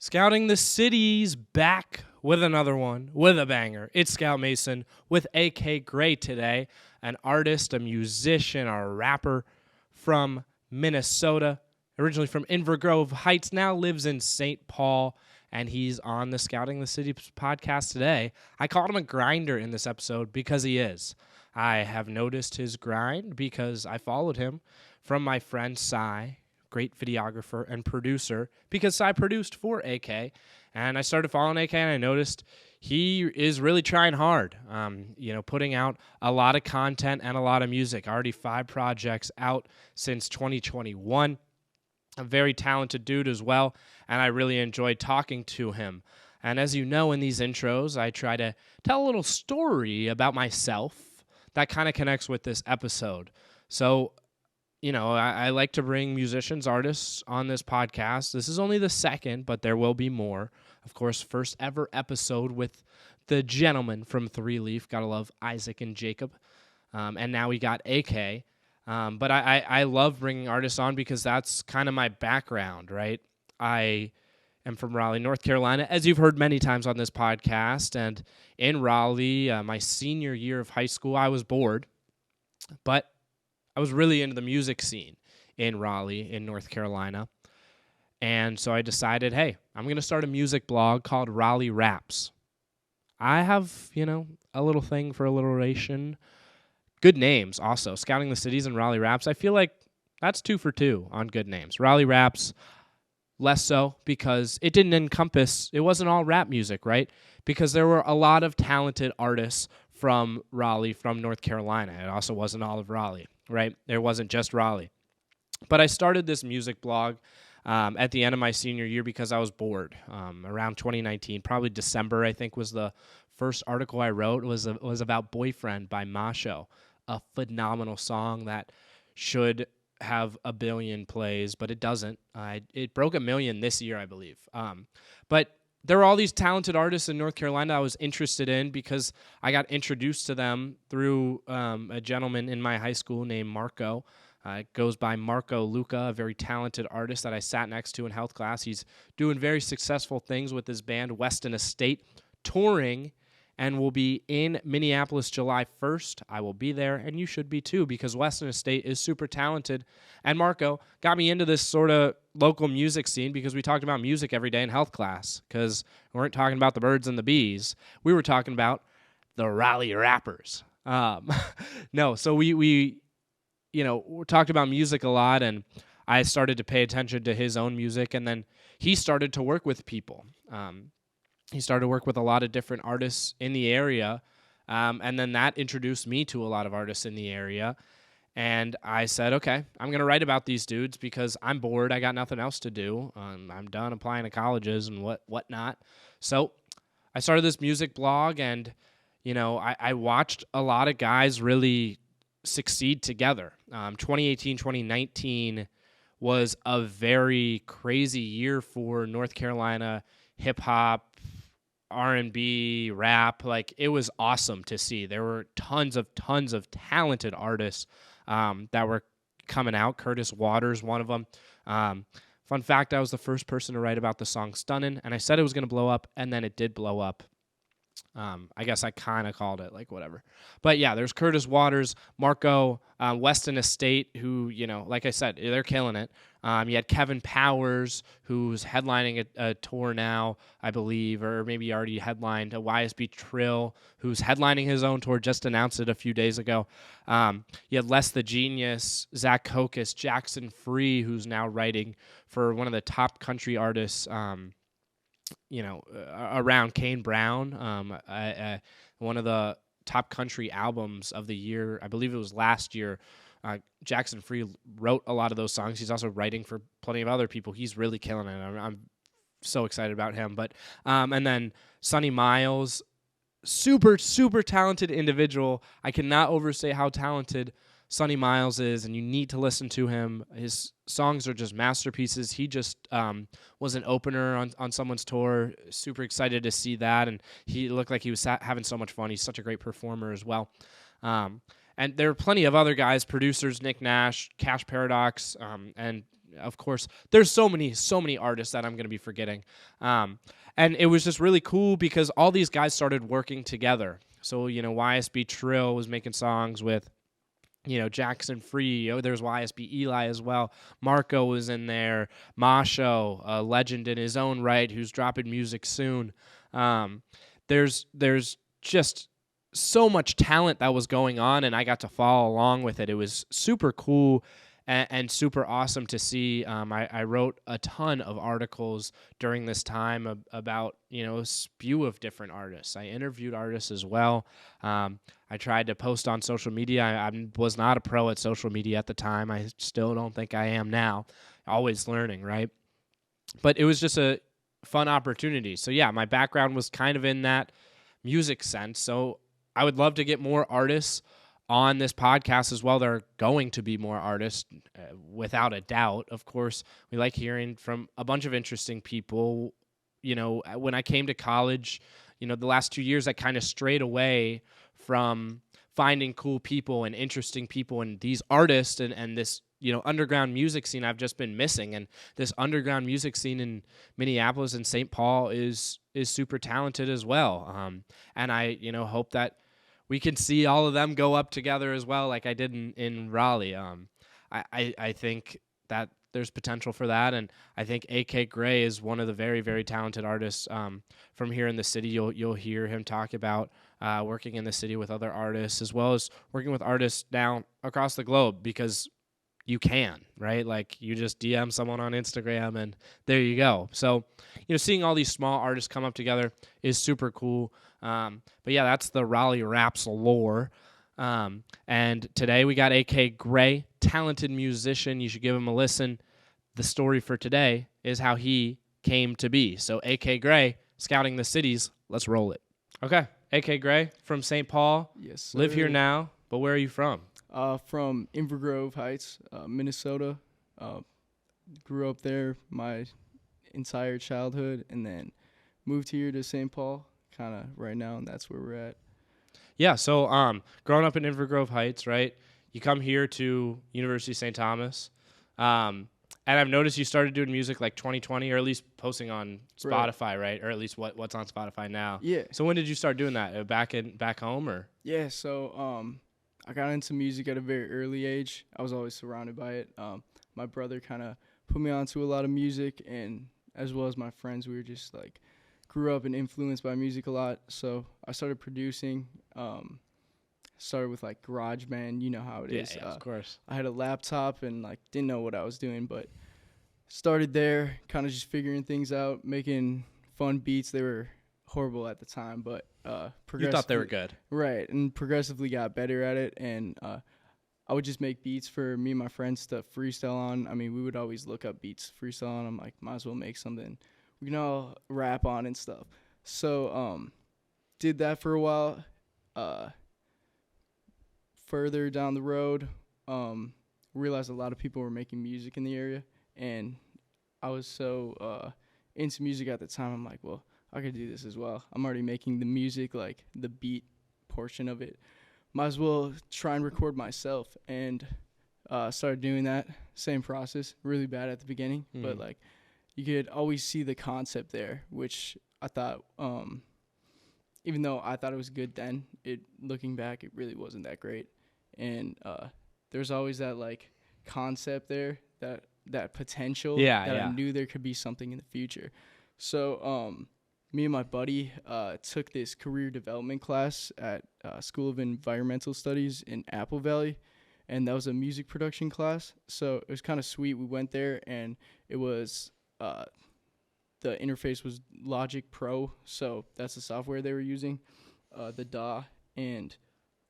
Scouting the City's back with another one, with a banger. It's Scout Mason with A.K Grey today, an artist, a musician, a rapper from Minnesota, originally from Inver Grove Heights, now lives in St. Paul, and he's on the Scouting the City podcast today. I called him a grinder in this episode because he is. I have noticed his grind because I followed him from my friend Cy, great videographer and producer, because I produced for AK, and I started following AK, and I noticed he is really trying hard, putting out a lot of content and a lot of music. Already 5 projects out since 2021. A very talented dude as well, and I really enjoyed talking to him. And as you know, in these intros, I try to tell a little story about myself that kind of connects with this episode. So, I like to bring musicians, artists on this podcast. This is only the second, but there will be more. Of course, first ever episode with the gentleman from Three Leaf. Gotta love Isaac and Jacob. And now we got AK. But I love bringing artists on because that's kind of my background, right? I am from Raleigh, North Carolina, as you've heard many times on this podcast. And in Raleigh, my senior year of high school, I was bored, but I was really into the music scene in Raleigh, in North Carolina. And so I decided, hey, I'm going to start a music blog called Raleigh Raps. I have, a little thing for alliteration. Good names also. Scouting the Cities and Raleigh Raps. I feel like that's 2 for 2 on good names. Raleigh Raps, less so because it didn't encompass, it wasn't all rap music, right? Because there were a lot of talented artists from Raleigh, from North Carolina. It also wasn't all of Raleigh, right? There wasn't just Raleigh. But I started this music blog at the end of my senior year because I was bored. Around 2019, probably December, I think, was the first article I wrote. It was about Boyfriend by Masho, a phenomenal song that should have 1 billion plays, but it doesn't. It broke 1 million this year, I believe. But there were all these talented artists in North Carolina I was interested in because I got introduced to them through a gentleman in my high school named Marco. It goes by Marco Luca, a very talented artist that I sat next to in health class. He's doing very successful things with his band, Weston Estate, touring, and will be in Minneapolis July 1st. I will be there, and you should be too, because Weston Estate is super talented. And Marco got me into this sort of local music scene because we talked about music every day in health class, because we weren't talking about the birds and the bees. We were talking about the Raleigh rappers. So we talked about music a lot, and I started to pay attention to his own music, and then he started to work with people. He started to work with a lot of different artists in the area, and then that introduced me to a lot of artists in the area. And I said, okay, I'm going to write about these dudes because I'm bored. I got nothing else to do. I'm done applying to colleges and whatnot. So I started this music blog, and I watched a lot of guys really succeed together. 2018, 2019 was a very crazy year for North Carolina hip-hop, R&B, rap. Like, it was awesome to see. There were tons of talented artists that were coming out. Curtis Waters, one of them. Fun fact, I was the first person to write about the song Stunnin', and I said it was going to blow up, and then it did blow up. I guess I kind of called it, like, whatever. But yeah, there's Curtis Waters, Marco, Weston Estate, who, like I said, they're killing it. You had Kevin Powers, who's headlining a tour now, I believe, or maybe already headlined. A YSB Trill, who's headlining his own tour, just announced it a few days ago. You had Les the Genius, Zach Kokis, Jackson Free, who's now writing for one of the top country artists, around Kane Brown, one of the top country albums of the year. I believe it was last year. Jackson Free wrote a lot of those songs. He's also writing for plenty of other people. He's really killing it. I'm so excited about him. But and then Sonny Miles, super talented individual. I cannot overstate how talented Sonny Miles is, and you need to listen to him. His songs are just masterpieces. He just was an opener on someone's tour. Super excited to see that, and he looked like he was having so much fun. He's such a great performer as well. And there are plenty of other guys, producers, Nick Nash, Cash Paradox, and of course, there's so many artists that I'm going to be forgetting. And it was just really cool because all these guys started working together. So, YSB Trill was making songs with, Jackson Free. Oh, there's YSB Eli as well. Marco was in there. Masho, a legend in his own right, who's dropping music soon. There's just so much talent that was going on, and I got to follow along with it. It was super cool and super awesome to see. I wrote a ton of articles during this time about, a spew of different artists. I interviewed artists as well. I tried to post on social media. I was not a pro at social media at the time. I still don't think I am now. Always learning, right? But it was just a fun opportunity. So yeah, my background was kind of in that music sense. So I would love to get more artists on this podcast as well. There are going to be more artists, without a doubt. Of course, we like hearing from a bunch of interesting people. When I came to college, the last 2 years, I kind of strayed away from finding cool people and interesting people, and these artists and this, underground music scene I've just been missing. And this underground music scene in Minneapolis and St. Paul is super talented as well. And I, hope that we can see all of them go up together as well, like I did in Raleigh. I think that there's potential for that, and I think A.K Grey is one of the very, very talented artists from here in the city. You'll hear him talk about working in the city with other artists, as well as working with artists now across the globe, because you can, right? Like, you just DM someone on Instagram and there you go. So, seeing all these small artists come up together is super cool. But yeah, that's the Raleigh Raps lore. And today we got A.K Grey, talented musician. You should give him a listen. The story for today is how he came to be. So A.K Grey, scouting the cities. Let's roll it. Okay, A.K Grey from St. Paul. Yes, sir. Live here now, but where are you from? From Inver Grove Heights, Minnesota. Grew up there my entire childhood, and then moved here to St. Paul kind of right now, and that's where we're at. Yeah, so growing up in Inver Grove Heights, right, you come here to University of St. Thomas, and I've noticed you started doing music like 2020, or at least posting on Spotify, right? Or at least what's on Spotify now. Yeah. So when did you start doing that? Back home, or? Yeah, so I got into music at a very early age. I was always surrounded by it. My brother kind of put me onto a lot of music, and as well as my friends, we were just like grew up and influenced by music a lot. So I started producing. Started with like GarageBand, you know how it is. Yeah, of course. I had a laptop and like didn't know what I was doing, but started there, kind of just figuring things out, making fun beats. They were horrible at the time, but you thought they were good, right? And progressively got better at it. And I would just make beats for me and my friends to freestyle on. I mean, we would always look up beats, freestyle on. I'm like, might as well make something we can all rap on and stuff. So did that for a while. Further down the road, realized a lot of people were making music in the area, and I was so into music at the time. I'm like, well, I could do this as well. I'm already making the music, like the beat portion of it. Might as well try and record myself, and started doing that. Same process, really bad at the beginning, but like you could always see the concept there, which I thought, even though I thought it was good then, looking back, it really wasn't that great. And there's always that like concept there, that potential that I knew there could be something in the future. So me and my buddy took this career development class at School of Environmental Studies in Apple Valley, and that was a music production class. So it was kind of sweet. We went there, and it was the interface was Logic Pro, so that's the software they were using, the DAW, and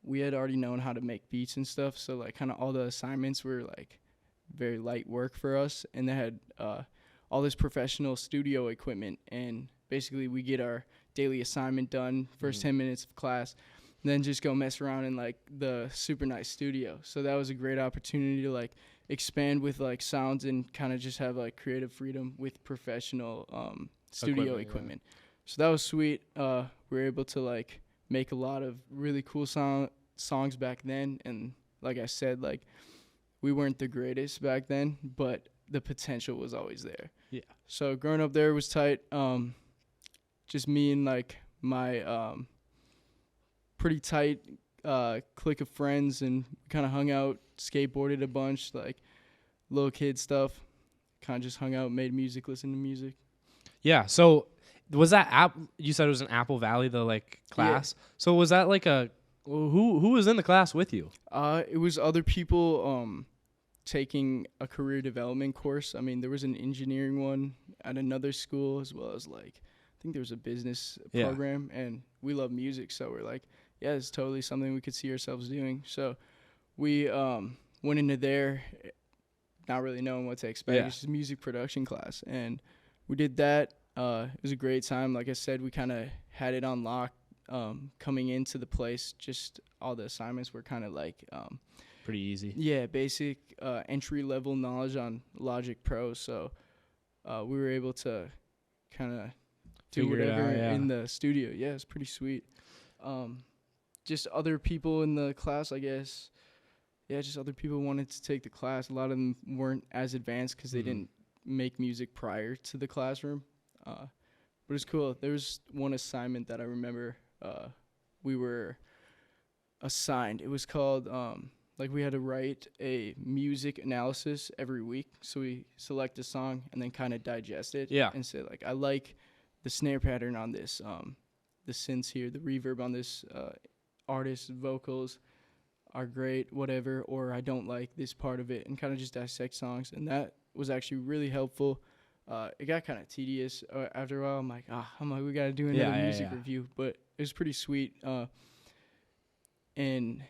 we had already known how to make beats and stuff, so like kind of all the assignments were like very light work for us, and they had all this professional studio equipment, and basically we get our daily assignment done first 10 minutes of class, and then just go mess around in like the super nice studio. So that was a great opportunity to like expand with like sounds and kind of just have like creative freedom with professional studio equipment. So that was sweet. We were able to like make a lot of really cool songs back then, and like I said, like we weren't the greatest back then, but the potential was always there. Yeah. So growing up there was tight. Just me and like my pretty tight clique of friends, and kind of hung out, skateboarded a bunch, like little kid stuff. Kind of just hung out, made music, listened to music. Yeah. So was that you said it was in Apple Valley, the like class? Yeah. So was that like who was in the class with you? It was other people taking a career development course. I mean, there was an engineering one at another school, as well as like I think there was a business program, and we love music, so we're like, yeah, it's totally something we could see ourselves doing. So we went into there not really knowing what to expect. It's just a music production class, and we did that. It was a great time. Like I said, we kind of had it on lock coming into the place. Just all the assignments were kind of like pretty easy. Yeah, basic entry-level knowledge on Logic Pro. So we were able to kind of do whatever in the studio. Yeah, it's pretty sweet. Just other people in the class, I guess. Yeah, just other people wanted to take the class. A lot of them weren't as advanced because they didn't make music prior to the classroom. But it's cool. There was one assignment that I remember we were assigned. It was called, like we had to write a music analysis every week. So we select a song and then kind of digest it. Yeah. And say, like, I like the snare pattern on this, the synths here, the reverb on this artist's vocals are great, whatever, or I don't like this part of it, and kind of just dissect songs. And that was actually really helpful. It got kind of tedious after a while. I'm like, we got to do another music review. But it was pretty sweet. And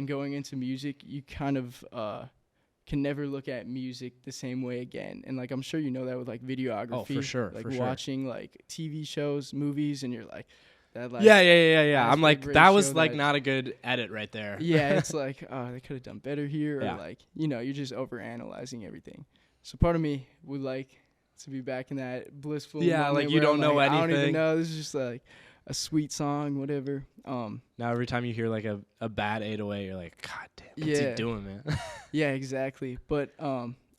going into music, you kind of can never look at music the same way again. And, like, I'm sure you know that with, like, videography. Oh, for sure. Like, watching, like, TV shows, movies, and you're like, that, like, yeah. I'm like, that was like not a good edit right there. Yeah, it's like, they could have done better here, or like, you're just overanalyzing everything. So part of me would like to be back in that blissful moment like you don't know anything. I don't even know. This is just like a sweet song, whatever. Now every time you hear like a bad 808, you're like, God damn, what's he doing, man? Yeah, exactly. But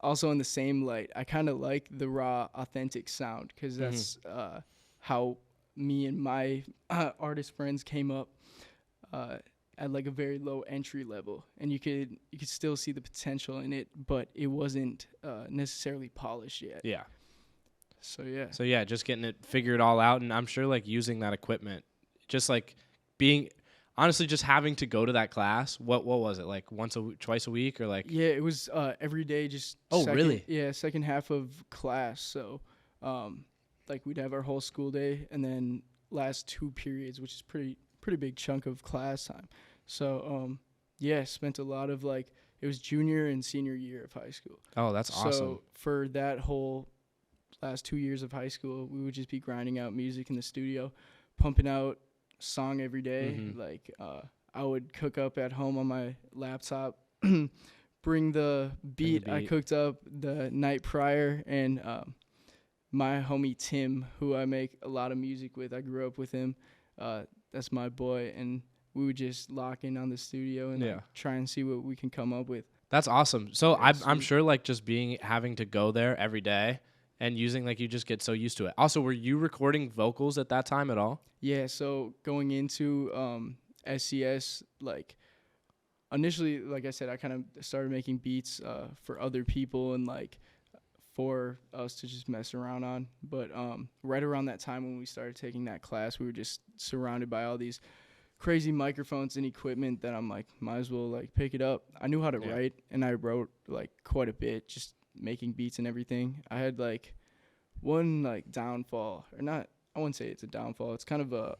also in the same light, I kind of like the raw, authentic sound, because that's how me and my artist friends came up at like a very low entry level, and you could still see the potential in it, but it wasn't necessarily polished yet. Yeah. So just getting it figured all out, and I'm sure like using that equipment, just like being honestly just having to go to that class. What was it, like twice a week, or like? Yeah, it was every day. Just really? Yeah, second half of class. So like we'd have our whole school day, and then last 2 periods, which is pretty big chunk of class time. So spent a lot of like, it was junior and senior year of high school. Oh, that's awesome. So for that whole last 2 years of high school, we would just be grinding out music in the studio, pumping out song every day. Like I would cook up at home on my laptop, bring the beat I cooked up the night prior, and my homie Tim, who I make a lot of music with, I grew up with him. That's my boy, and we would just lock in on the studio and like, try and see what we can come up with. That's awesome. So I'm sure like just having to go there every day and using, like, you just get so used to it. Also, were you recording vocals at that time at all? Yeah, so going into SCS, like, initially, like I said, I kind of started making beats for other people and like for us to just mess around on. But right around that time when we started taking that class, we were just surrounded by all these crazy microphones and equipment that I'm like, might as well like pick it up. I knew how to write, and I wrote like quite a bit, just making beats and everything. I had like one like downfall, or not, I wouldn't say it's a downfall. It's kind of a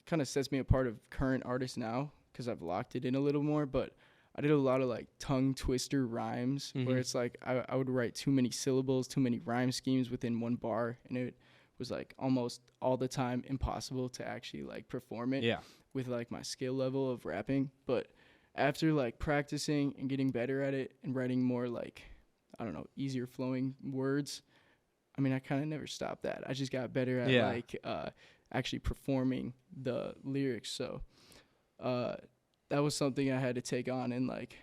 kind of sets me apart of current artists now, because I've locked it in a little more. But I did a lot of like tongue twister rhymes, where it's like I would write too many syllables, too many rhyme schemes within one bar, and it was like almost all the time impossible to actually like perform it with like my skill level of rapping. But after like practicing and getting better at it and writing more like, I don't know, easier flowing words, I mean, I kind of never stopped that. I just got better at like actually performing the lyrics. So that was something I had to take on and like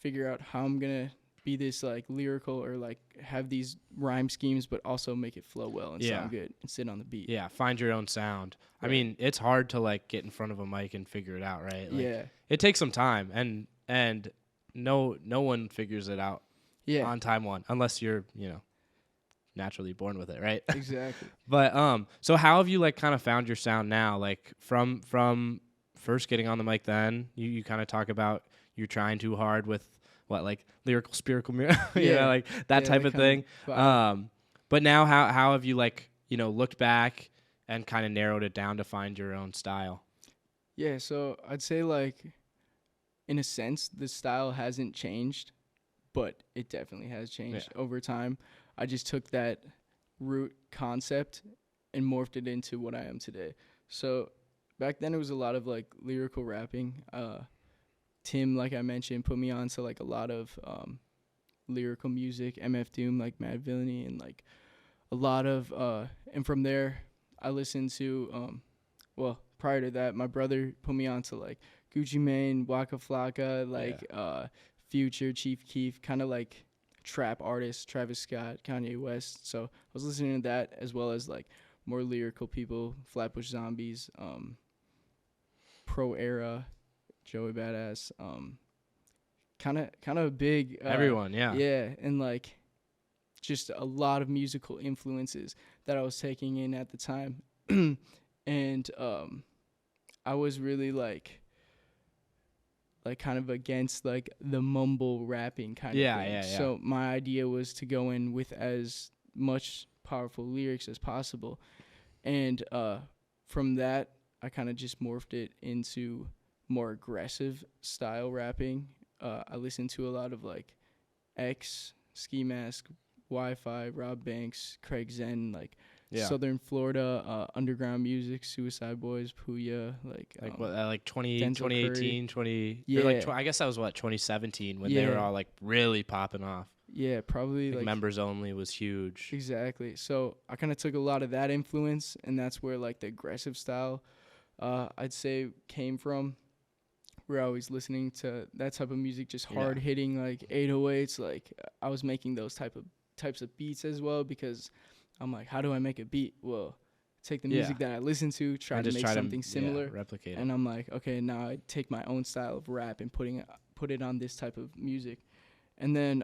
figure out how I'm gonna be this like lyrical or like have these rhyme schemes, but also make it flow well and sound good and sit on the beat. Yeah, find your own sound. Right. I mean, it's hard to like get in front of a mic and figure it out, right? Like, Yeah. it takes some time, and no one figures it out on time one unless you're, naturally born with it, right? Exactly. But so how have you like kind of found your sound now? Like from first getting on the mic, then you kind of talk about you're trying too hard with what, like lyrical spherical like that type of thing. But now how have you like looked back and kind of narrowed it down to find your own style? Yeah, so I'd say like in a sense the style hasn't changed, but it definitely has changed over time. I just took that root concept and morphed it into what I am today. So back then it was a lot of like lyrical rapping. Tim, like I mentioned, put me on to like a lot of lyrical music, MF Doom, like Mad Villainy, and like a lot of and from there I listened to prior to that my brother put me on to like Gucci Mane, Waka Flocka, like Future, Chief Keef, kind of like trap artists, Travis Scott, Kanye West. So I was listening to that as well as like more lyrical people, Flatbush Zombies, Pro Era, Joey Badass, kind of big. Everyone, yeah, and like just a lot of musical influences that I was taking in at the time, and I was really like kind of against like the mumble rapping kind of thing. Yeah. So my idea was to go in with as much powerful lyrics as possible, and from that I kind of just morphed it into more aggressive style rapping. I listened to a lot of like X, Ski Mask, Wi-Fi, Rob Banks, Craig Zen, like Southern Florida, underground music, Suicide Boys, Puya, like 2018, I guess that was 2017 when they were all like really popping off. Yeah, probably like Members Only was huge. Exactly. So I kind of took a lot of that influence, and that's where like the aggressive style, I'd say, came from. Where I was listening to that type of music, just hard hitting like 808s. Like I was making those types of beats as well, because I'm like, how do I make a beat? Well, take the music that I listen to, try to make something similar, replicate it. And I'm like, okay, now I take my own style of rap and put it on this type of music. And then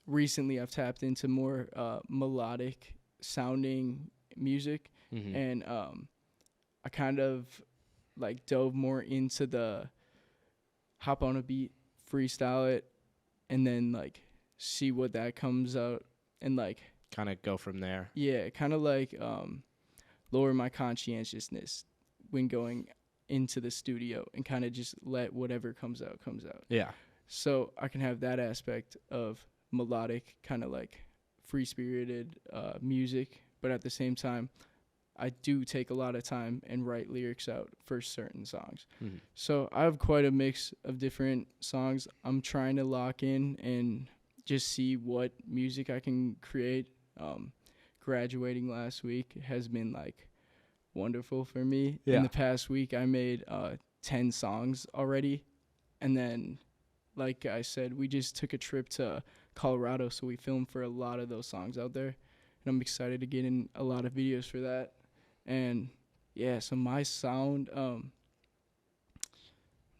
recently I've tapped into more melodic sounding music, and I kind of like dove more into the hop on a beat, freestyle it, and then like see what that comes out, and like kind of go from there. Yeah, kind of like lower my conscientiousness when going into the studio, and kind of just let whatever comes out. Yeah. So I can have that aspect of melodic, kind of like free-spirited music, but at the same time, I do take a lot of time and write lyrics out for certain songs. So I have quite a mix of different songs. I'm trying to lock in and just see what music I can create. Graduating last week has been like wonderful for me. Yeah. In the past week, I made 10 songs already. And then, like I said, we just took a trip to Colorado, so we filmed for a lot of those songs out there. And I'm excited to get in a lot of videos for that. And yeah, so my sound,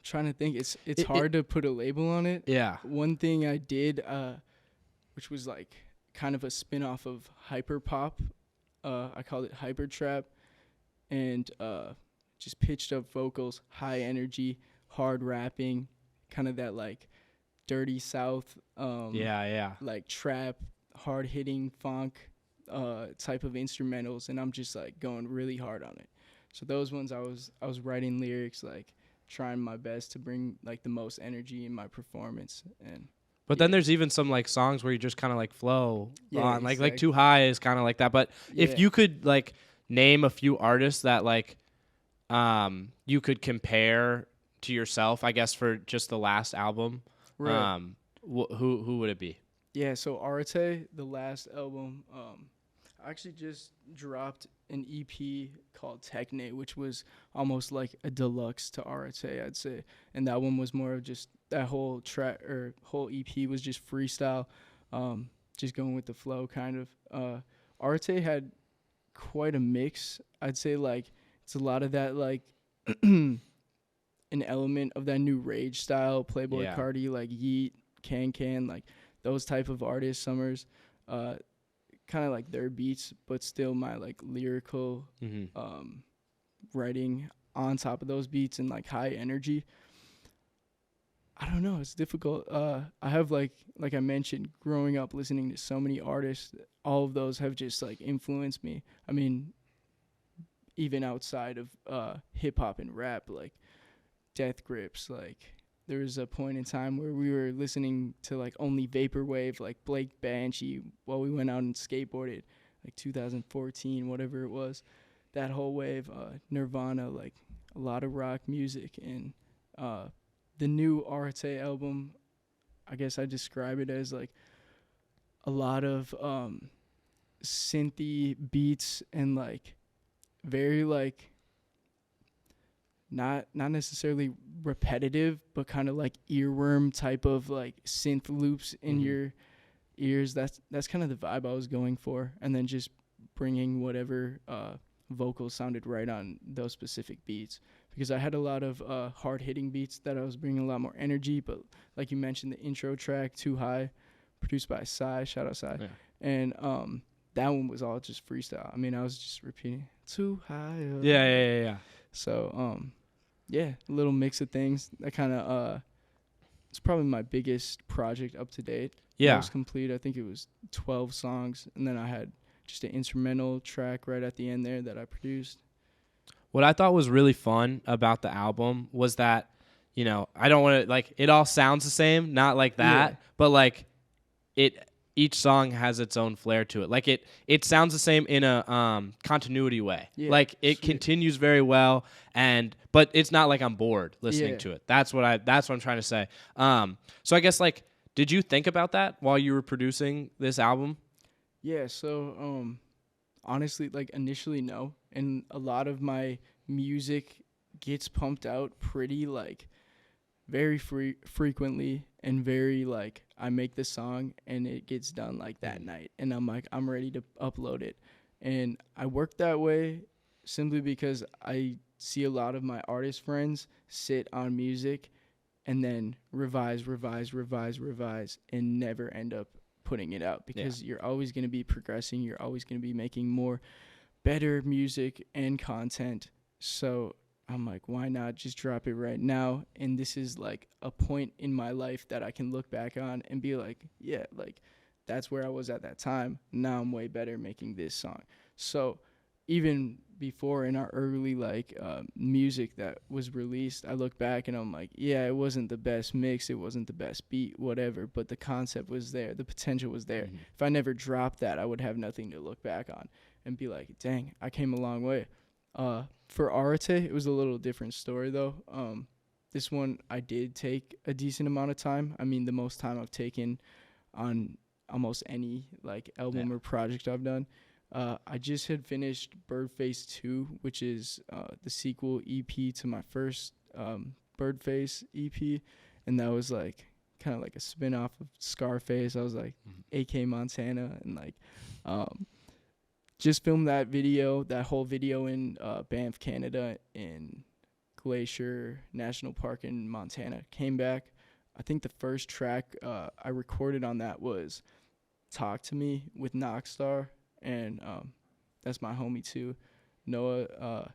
trying to think, it's hard to put a label on it. Yeah. One thing I did, which was like kind of a spin-off of hyper pop, I called it hyper trap, and just pitched up vocals, high energy, hard rapping, kind of that like dirty South, like trap, hard hitting funk type of instrumentals, and I'm just like going really hard on it. So those ones I was writing lyrics, like trying my best to bring like the most energy in my performance. And but then there's even some like songs where you just kind of like flow on, exactly. like Too High is kind of like that. But if you could like name a few artists that like you could compare to yourself, I guess, for just the last album, who would it be? Yeah, so Arete, the last album, I actually just dropped an EP called Techne, which was almost like a deluxe to Arete, I'd say. And that one was more of just that whole track or whole EP was just freestyle, just going with the flow kind of. Arete had quite a mix. I'd say like it's a lot of that like an element of that new rage style, Playboy Yeah. Cardi, like Yeet, Can, like those type of artists, Summers. Kind of like their beats, but still my like lyrical writing on top of those beats and like high energy. I don't know, it's difficult. I have like I mentioned, growing up listening to so many artists, all of those have just like influenced me. I mean, even outside of hip hop and rap, like Death Grips, like there was a point in time where we were listening to like only vaporwave, like Blake Banshee, while we went out and skateboarded, like 2014, whatever it was. That whole wave, Nirvana, like a lot of rock music, and the new Arete album, I guess I describe it as like a lot of synthy beats and like very like not necessarily repetitive, but kind of like earworm type of like synth loops in your ears. That's kind of the vibe I was going for, and then just bringing whatever vocals sounded right on those specific beats, because I had a lot of hard hitting beats that I was bringing a lot more energy. But like you mentioned, the intro track Too High, produced by Psy, shout out Psy, and that one was all just freestyle. I mean, I was just repeating too high. Yeah. So yeah, a little mix of things. That kind of it's probably my biggest project up to date. Yeah. Most complete. I think it was 12 songs, and then I had just an instrumental track right at the end there that I produced. What I thought was really fun about the album was that, you know, I don't want to, like, it all sounds the same, not like that, but like each song has its own flair to it. Like it sounds the same in a continuity way. Yeah, like it sweet. continues very well, but it's not like I'm bored listening to it. That's what I'm trying to say. So I guess, like, did you think about that while you were producing this album? Yeah, so honestly, like initially no, and a lot of my music gets pumped out pretty like very frequently, and very like I make the song and it gets done like that night, and I'm like I'm ready to upload it. And I work that way simply because I see a lot of my artist friends sit on music and then revise and never end up putting it out, because you're always going to be progressing, you're always going to be making more better music and content. So I'm like, why not just drop it right now? And this is like a point in my life that I can look back on and be like, yeah, like that's where I was at that time. Now I'm way better making this song. So even before, in our early like music that was released, I look back and I'm like, yeah, it wasn't the best mix, it wasn't the best beat, whatever, but the concept was there, the potential was there. If I never dropped that, I would have nothing to look back on and be like, dang, I came a long way. For Arete, it was a little different story though. This one I did take a decent amount of time. I mean, the most time I've taken on almost any like album or project I've done. I just had finished Birdface 2, which is the sequel EP to my first Birdface EP, and that was like kind of like a spin-off of Scarface. I was like A.K Montana, and like just filmed that whole video in Banff, Canada, in Glacier National Park in Montana. Came back. I think the first track I recorded on that was Talk to Me with Knockstar. And that's my homie too, Noah.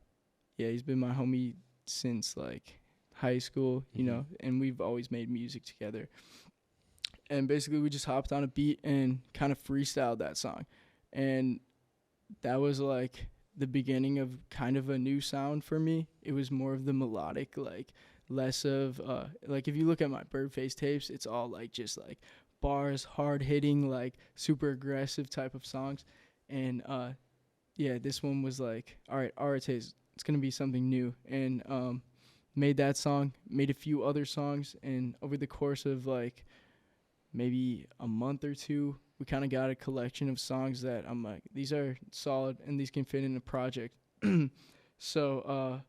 Yeah, he's been my homie since like high school, you know, and we've always made music together. And basically we just hopped on a beat and kind of freestyled that song. And that was like the beginning of kind of a new sound for me. It was more of the melodic, like less of like if you look at my Birdface tapes, it's all like just like bars, hard hitting, like super aggressive type of songs. And yeah, this one was like, all right, Arete, it's gonna be something new. And made that song, made a few other songs, and over the course of like maybe a month or two, we kind of got a collection of songs that I'm like, these are solid and these can fit in a project. So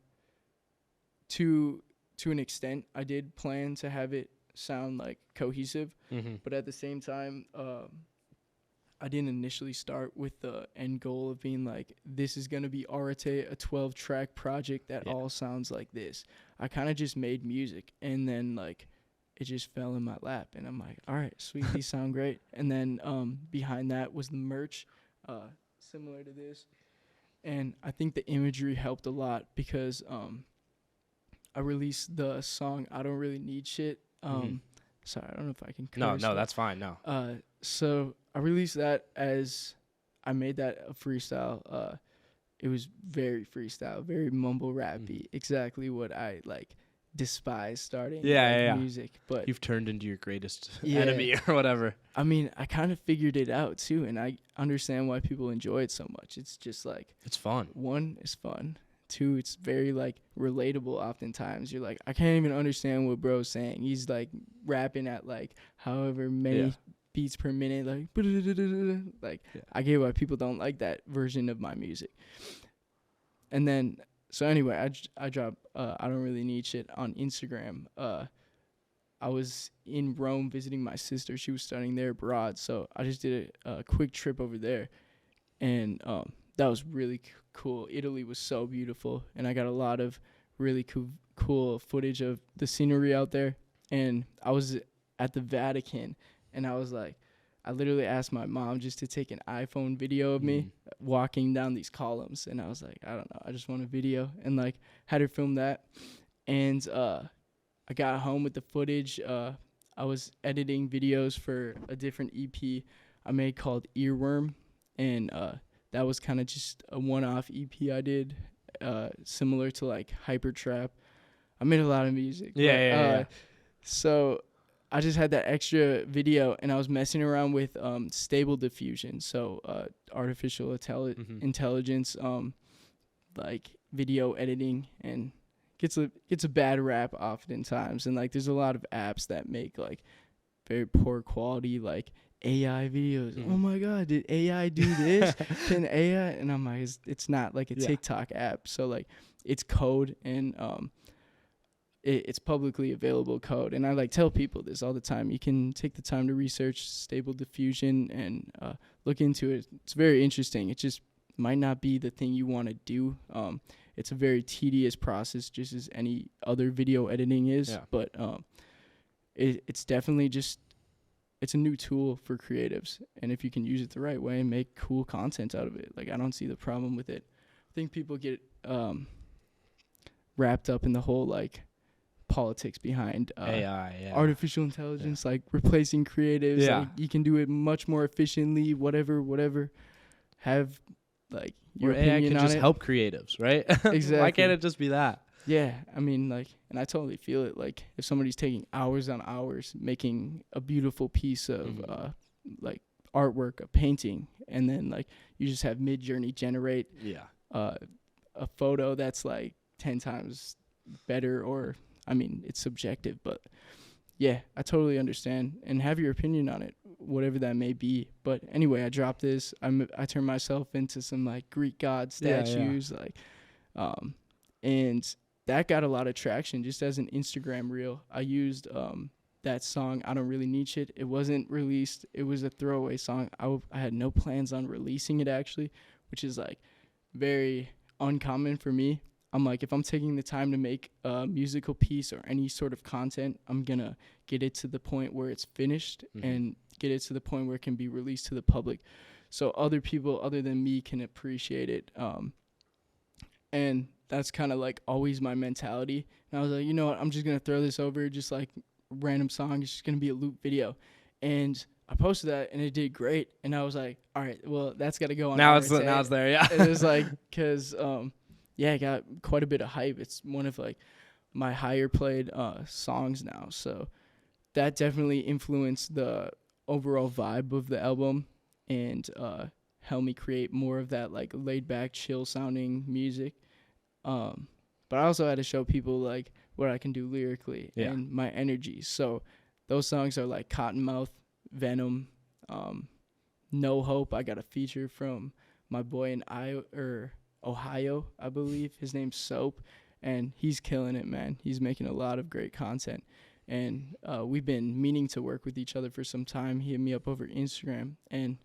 to an extent, I did plan to have it sound like cohesive, but at the same time, I didn't initially start with the end goal of being like, this is going to be Arete, a 12-track project that all sounds like this. I kind of just made music, and then like it just fell in my lap, and I'm like, all right, sweet, these sound great. And then behind that was the merch, similar to this. And I think the imagery helped a lot because I released the song I Don't Really Need Shit. Sorry, I don't know if I can curse. No, that's fine. No. So I released that as I made that a freestyle. It was very freestyle, very mumble rappy. Exactly what I like despise starting music. But you've turned into your greatest enemy or whatever. I mean, I kind of figured it out too, and I understand why people enjoy it so much. It's just like, it's fun. One, it's fun. Two, it's very like relatable. Oftentimes you're like, I can't even understand what bro's saying. He's like rapping at like however many beats per minute, like I get why people don't like that version of my music. And then so anyway, I dropped I Don't Really Need Shit on Instagram. I was in Rome visiting my sister. She was studying there abroad, so I just did a quick trip over there, and that was really cool. Italy was so beautiful, and I got a lot of really cool footage of the scenery out there. And I was at the Vatican, and I was like, I literally asked my mom just to take an iPhone video of me walking down these columns, and I was like, I don't know, I just want a video, and like had her film that. And I got home with the footage. I was editing videos for a different EP I made called Earworm, and that was kind of just a one-off EP I did, similar to like Hyper Trap. I made a lot of music. So I just had that extra video, and I was messing around with Stable Diffusion, so artificial intelligence, like video editing, and gets a bad rap oftentimes. And like there's a lot of apps that make like very poor quality like AI videos. Oh my god, did AI do this? Can AI? And I'm like, it's not like a TikTok app, so like it's code, and it's publicly available code. And I like tell people this all the time. You can take the time to research Stable Diffusion and look into it. It's very interesting. It just might not be the thing you want to do. It's a very tedious process, just as any other video editing is. But it's definitely just, it's a new tool for creatives, and if you can use it the right way and make cool content out of it, like I don't see the problem with it. I think people get wrapped up in the whole like politics behind AI, artificial intelligence, like replacing creatives. Like, you can do it much more efficiently. Whatever. Have like your AI opinion can on just it. help creatives, right? Exactly. Why can't it just be that? Yeah, I mean, like, and I totally feel it. Like, if somebody's taking hours on hours making a beautiful piece of like artwork, a painting, and then like you just have Midjourney generate a photo that's like 10 times better, or I mean, it's subjective, but yeah, I totally understand and have your opinion on it, whatever that may be. But anyway, I dropped this. I turned myself into some like Greek god statues, like, and that got a lot of traction just as an Instagram reel. I used that song, I Don't Really Need Shit. It wasn't released. It was a throwaway song. I had no plans on releasing it, actually, which is like very uncommon for me. I'm like, if I'm taking the time to make a musical piece or any sort of content, I'm going to get it to the point where it's finished and get it to the point where it can be released to the public, so other people other than me can appreciate it. And that's kind of like always my mentality. And I was like, you know what, I'm just going to throw this over, just like random song. It's just going to be a loop video. And I posted that, and it did great. And I was like, all right, well, that's got to go on. Now it's there, yeah. It was like, because, it got quite a bit of hype. It's one of like my higher played songs now. So that definitely influenced the overall vibe of the album, and helped me create more of that like laid back, chill sounding music. But I also had to show people like what I can do lyrically and my energy. So those songs are like Cottonmouth, Venom, No Hope. I got a feature from my boy in Ohio, I believe. His name's Soap, and he's killing it, man. He's making a lot of great content. And we've been meaning to work with each other for some time. He hit me up over Instagram, and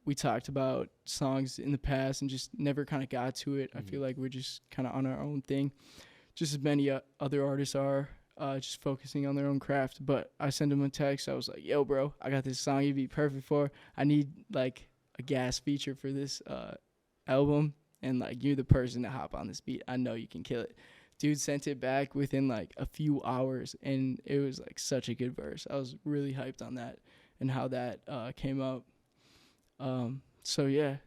we talked about songs in the past and just never kind of got to it. I feel like we're just kind of on our own thing, just as many other artists are, just focusing on their own craft. But I sent him a text. I was like, yo, bro, I got this song you'd be perfect for. I need, like, a gas feature for this album, and, like, you're the person to hop on this beat. I know you can kill it. Dude sent it back within, like, a few hours, and it was, like, such a good verse. I was really hyped on that and how that came up. So, yeah,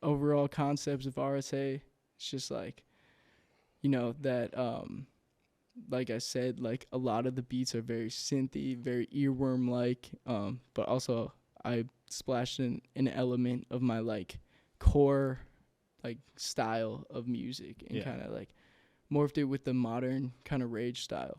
overall concepts of Arete, it's just, like, you know, that, like I said, like, a lot of the beats are very synthy, very earworm-like, but also I splashed in an element of my, like, core, like, style of music and kind of, like, morphed it with the modern kind of rage style.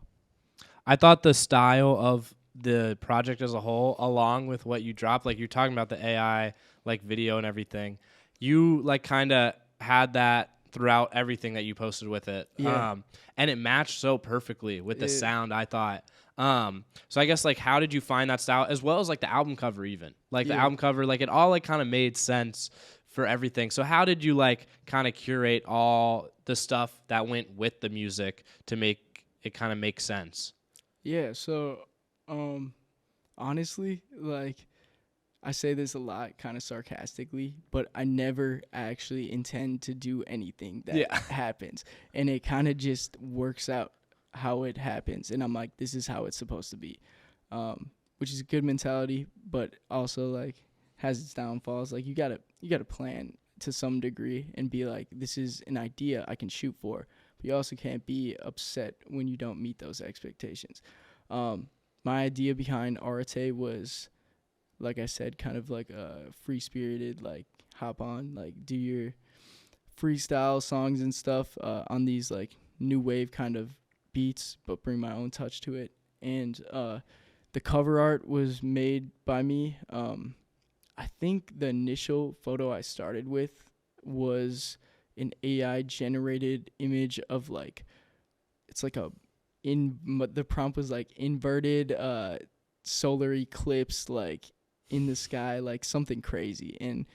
I thought the style of the project as a whole, along with what you dropped, like you're talking about the AI, like, video and everything, you, like, kind of had that throughout everything that you posted with it. Yeah. And it matched so perfectly with the sound, I thought. So I guess, like, how did you find that style, as well as, like, the album cover even? Like, the album cover, like, it all, like, kind of made sense for everything. So how did you, like, kind of curate all the stuff that went with the music to make it kind of make sense? Yeah, so honestly, like, I say this a lot kind of sarcastically, but I never actually intend to do anything that happens. And it kind of just works out how it happens. And I'm like, this is how it's supposed to be, which is a good mentality, but also, like, has its downfalls. Like, you gotta plan to some degree and be like, this is an idea I can shoot for. But you also can't be upset when you don't meet those expectations. My idea behind Arete was, like I said, kind of like a free-spirited, like, hop on, like, do your freestyle songs and stuff on these, like, new wave kind of beats, but bring my own touch to it. And the cover art was made by me. I think the initial photo I started with was an AI-generated image of, like, it's like the prompt was, like, inverted solar eclipse, like, in the sky, like, something crazy. And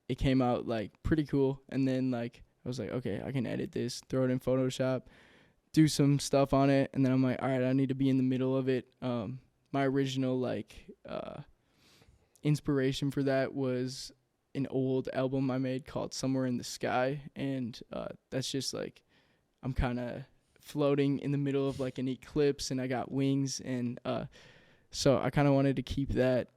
it came out, like, pretty cool. And then, like, I was like, okay, I can edit this, throw it in Photoshop, do some stuff on it. And then I'm like, all right, I need to be in the middle of it. My original, like, inspiration for that was an old album I made called Somewhere in the Sky. And that's just, like, I'm kind of floating in the middle of, like, an eclipse, and I got wings. And so I kind of wanted to keep that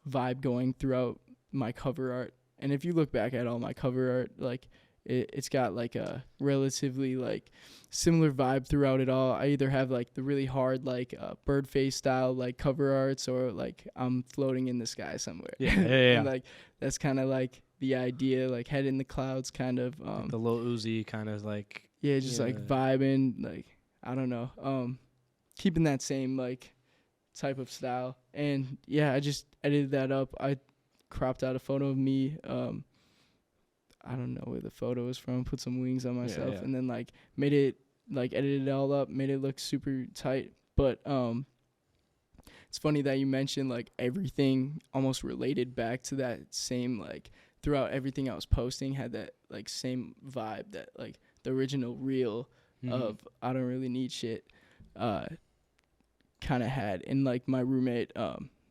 vibe going throughout my cover art. And if you look back at all my cover art, like, it's got, like, a relatively, like, similar vibe throughout it all. I either have, like, the really hard, like, bird face style, like, cover arts, or, like, I'm floating in the sky somewhere. Yeah. And, like, that's kind of, like, the idea, like, head in the clouds kind of. Like the Lil Uzi kind of, like. Yeah, just, like, vibing, like, I don't know. Keeping that same, like, type of style. And, yeah, I just edited that up. I cropped out a photo of me. I don't know where the photo is from, put some wings on myself, and then, like, made it, like, edited it all up, made it look super tight. But it's funny that you mentioned, like, everything almost related back to that same, like, throughout everything I was posting had that, like, same vibe that, like, the original reel of I Don't Really Need Shit kind of had. And, like, my roommate,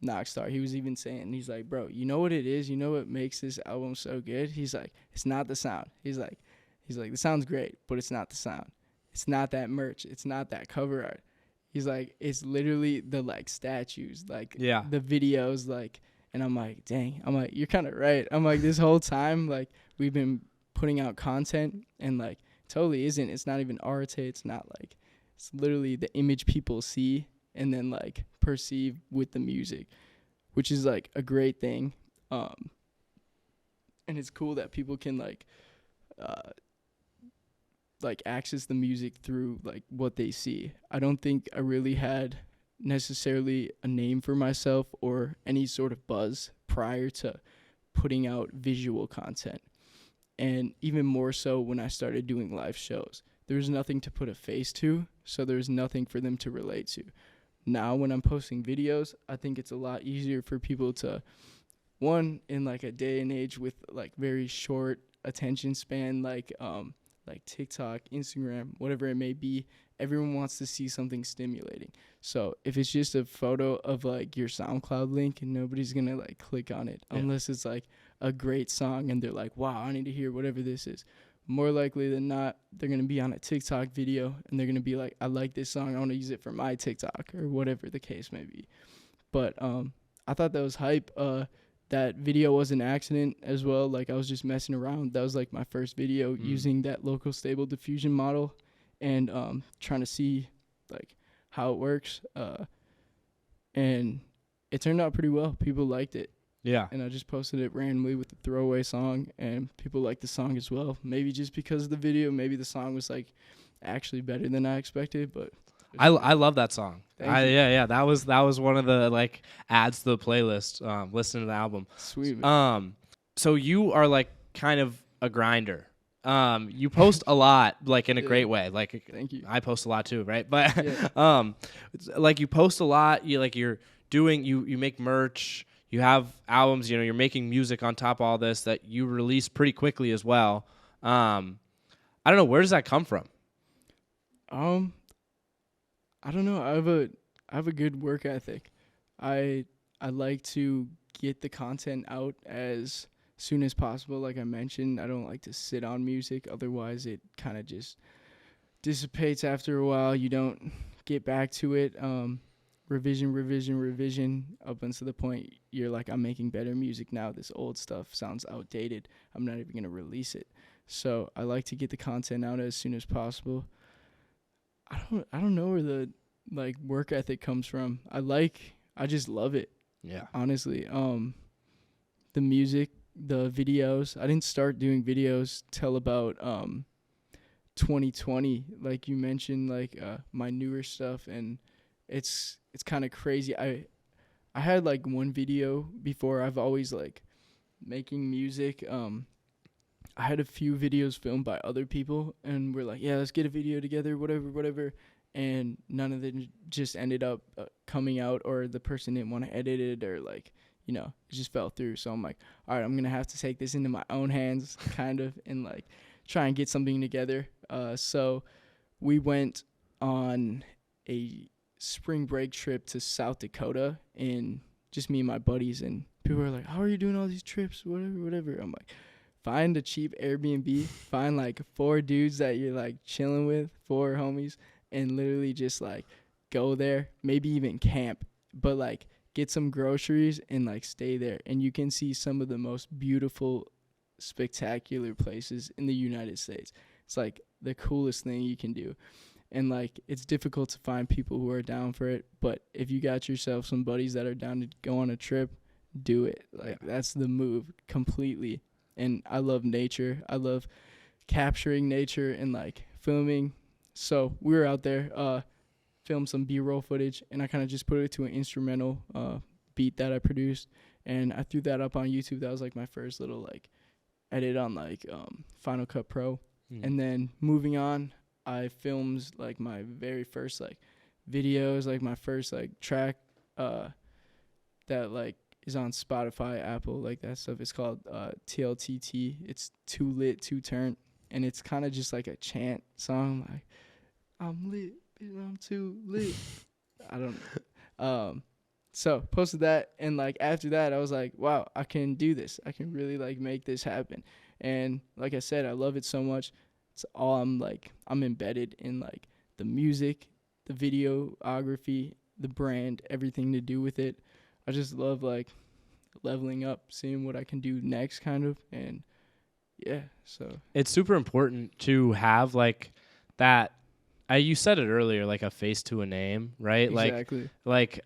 Knockstar, he was even saying, he's like, bro, you know what it is? You know what makes this album so good? He's like, it's not the sound. He's like, the sound's great, but it's not the sound. It's not that merch. It's not that cover art. He's like, it's literally the, like, statues, like, the videos, like, and I'm like, dang. I'm like, you're kind of right. I'm like, this whole time, like, we've been putting out content, and, like, totally isn't. It's not even Arete. It's not, like, it's literally the image people see and then, like, perceive with the music, which is, like, a great thing. And it's cool that people can, like, access the music through, like, what they see. I don't think I really had necessarily a name for myself or any sort of buzz prior to putting out visual content. And even more so when I started doing live shows. There was nothing to put a face to, so there was nothing for them to relate to. Now when I'm posting videos, I think it's a lot easier for people to, one, in like a day and age with like very short attention span, like TikTok, Instagram, whatever it may be, everyone wants to see something stimulating. So if it's just a photo of like your SoundCloud link, nobody's gonna like click on it unless it's like a great song and they're like, wow, I need to hear whatever this is. More likely than not, they're gonna be on a TikTok video and they're gonna be like, I like this song, I want to use it for my TikTok or whatever the case may be. But I thought that was hype. That video was an accident as well. Like, I was just messing around. That was like my first video using that local stable diffusion model and trying to see like how it works. And it turned out pretty well. People liked it. Yeah. And I just posted it randomly with a throwaway song, and people liked the song as well. Maybe just because of the video, maybe the song was like actually better than I expected, but I love that song. Yeah, that was one of the like adds to the playlist. Listening to the album. Sweet. Man. So you are like kind of a grinder. You post a lot, like in a great way. Like, thank you. I post a lot too, right? But like you post a lot. You make merch. You have albums. You're making music on top of all this that you release pretty quickly as well. I don't know, where does that come from? I don't know. I have a good work ethic. I like to get the content out as soon as possible. Like I mentioned, I don't like to sit on music. Otherwise, it kind of just dissipates after a while. You don't get back to it. Revision up until the point you're like, I'm making better music now. This old stuff sounds outdated. I'm not even going to release it. So I like to get the content out as soon as possible. I don't know where the like work ethic comes from. I just love it. Yeah. Honestly. The music, the videos. I didn't start doing videos till about 2020, like you mentioned, like my newer stuff, and it's kind of crazy. I had like one video before. I've always like making music. I had a few videos filmed by other people, and we're like, yeah, let's get a video together, whatever. And none of them just ended up coming out, or the person didn't want to edit it, or like, it just fell through. So I'm like, all right, I'm going to have to take this into my own hands kind of and like try and get something together. So we went on a spring break trip to South Dakota, and just me and my buddies, and people were like, how are you doing all these trips, whatever. I'm like, find a cheap Airbnb, find like 4 dudes that you're like chilling with, 4 homies, and literally just like go there, maybe even camp, but like get some groceries and like stay there. And you can see some of the most beautiful, spectacular places in the United States. It's like the coolest thing you can do. And like, it's difficult to find people who are down for it, but if you got yourself some buddies that are down to go on a trip, do it. Like, that's the move completely. And I love nature. I love capturing nature and like filming. So we were out there, filmed some B-roll footage, and I kind of just put it to an instrumental beat that I produced, and I threw that up on YouTube. That was like my first little like edit on like Final Cut Pro. And then moving on, I filmed like my very first like videos, like my first like track that like is on Spotify, Apple, like that stuff. It's called TLTT. It's Too Lit, Too Turnt, and it's kind of just like a chant song, like I'm lit, I'm too lit. I don't know. So posted that, and like after that, I was like, wow, I can do this. I can really like make this happen. And like I said, I love it so much. It's all I'm embedded in like the music, the videography, the brand, everything to do with it. I just love like leveling up, seeing what I can do next kind of. And yeah, so it's super important to have like that. You said it earlier, like a face to a name, right? Exactly. Like